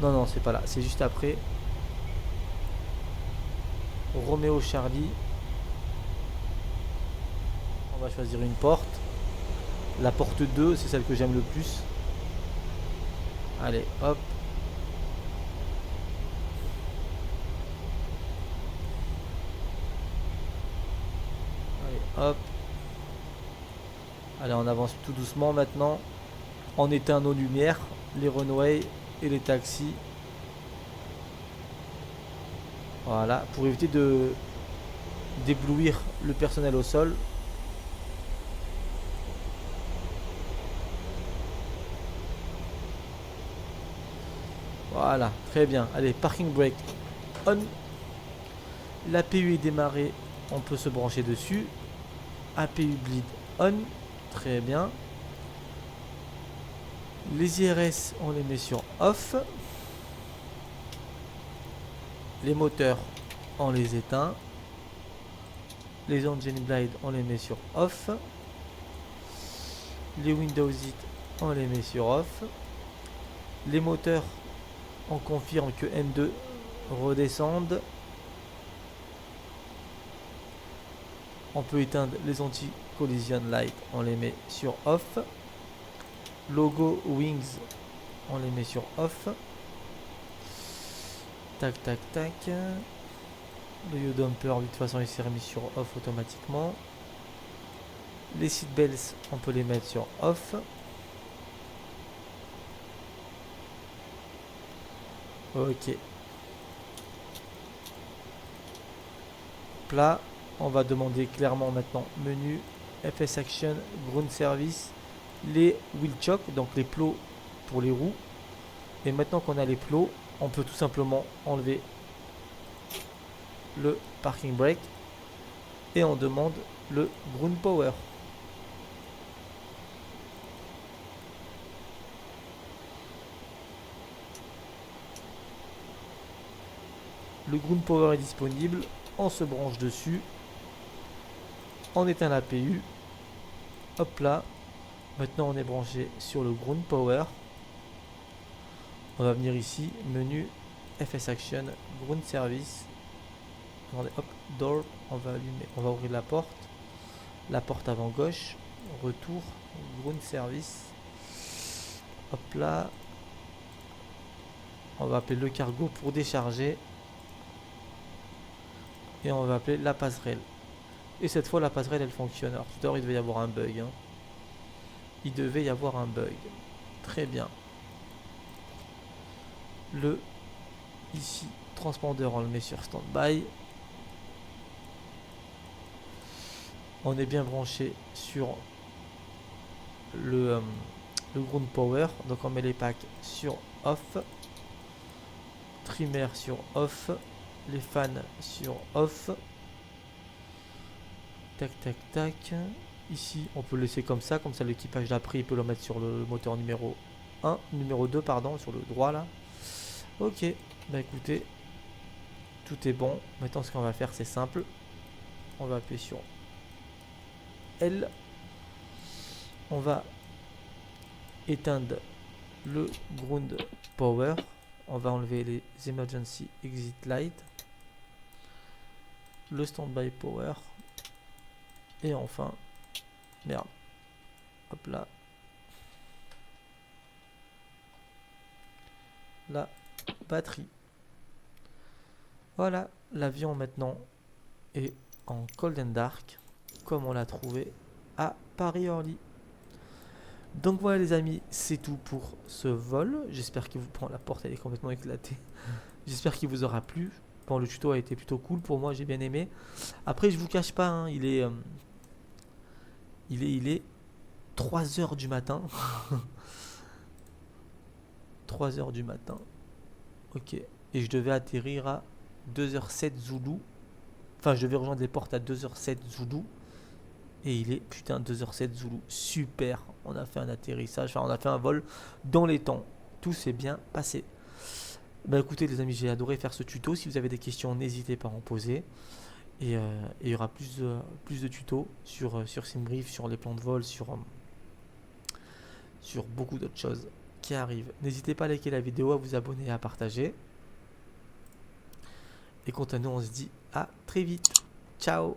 Non non c'est pas là, c'est juste après. Roméo Charlie. On va choisir une porte. La porte 2 c'est celle que j'aime le plus. Allez hop. Allez hop. Allez on avance tout doucement maintenant. On éteint nos lumières, les runways et les taxis. Voilà, pour éviter de d'éblouir le personnel au sol. Voilà, très bien. Allez, parking brake on. L'APU est démarré, on peut se brancher dessus. APU bleed on, très bien. Les IRS, on les met sur off. Les moteurs, on les éteint. Les engine glide, on les met sur off. Les Windows 8, on les met sur off. Les moteurs, on confirme que M2 redescendent. On peut éteindre les anti-collision light, on les met sur off. Logo wings, on les met sur off. Tac tac tac. Le yaw dumper, de toute façon il s'est remis sur off automatiquement. Les seatbelts, on peut les mettre sur off. Ok. Là, on va demander clairement maintenant menu, FS Action, Ground Service, les wheel chock, donc les plots pour les roues. Et maintenant qu'on a les plots, on peut tout simplement enlever le parking brake et on demande le ground power. Le ground power est disponible, on se branche dessus, on éteint la PU, hop là, maintenant on est branché sur le ground power. On va venir ici, menu, FS Action, ground service. Attendez, hop, door, on va allumer, on va ouvrir la porte avant gauche, retour, ground service, hop là, on va appeler le cargo pour décharger, et on va appeler la passerelle. Et cette fois la passerelle elle fonctionne. Alors tout à l'heure il devait y avoir un bug, hein. Il devait y avoir un bug, très bien. Le ici transpondeur on le met sur standby. On est bien branché sur le ground power, donc on met les packs sur off, trimmer sur off, les fans sur off, tac tac tac. Ici on peut le laisser comme ça l'équipage d'après il peut le mettre sur le moteur numéro 1, numéro 2 pardon, sur le droit là. Ok, bah écoutez, tout est bon. Maintenant ce qu'on va faire c'est simple, on va appuyer sur L, on va éteindre le ground power, on va enlever les emergency exit light, le standby power et enfin merde, hop là, la batterie. Voilà, l'avion maintenant est en cold and dark comme on l'a trouvé à Paris-Orly. Donc voilà les amis, c'est tout pour ce vol. J'espère qu'il vous prend la porte, elle est complètement éclatée. J'espère qu'il vous aura plu. Bon, le tuto a été plutôt cool pour moi, j'ai bien aimé. Après, je vous cache pas, hein, il est 3h du matin. 3h du matin. Ok. Et je devais atterrir à 2h07 Zulu. Enfin, je devais rejoindre les portes à 2h07 Zulu. Et il est putain 2h07 Zulu. Super. On a fait un atterrissage. Enfin, on a fait un vol dans les temps. Tout s'est bien passé. Bah écoutez les amis, j'ai adoré faire ce tuto. Si vous avez des questions, n'hésitez pas à en poser. Et il y aura plus de tutos sur SimBrief, sur les plans de vol, sur beaucoup d'autres choses qui arrivent. N'hésitez pas à liker la vidéo, à vous abonner et à partager. Et quant à nous, on se dit à très vite. Ciao.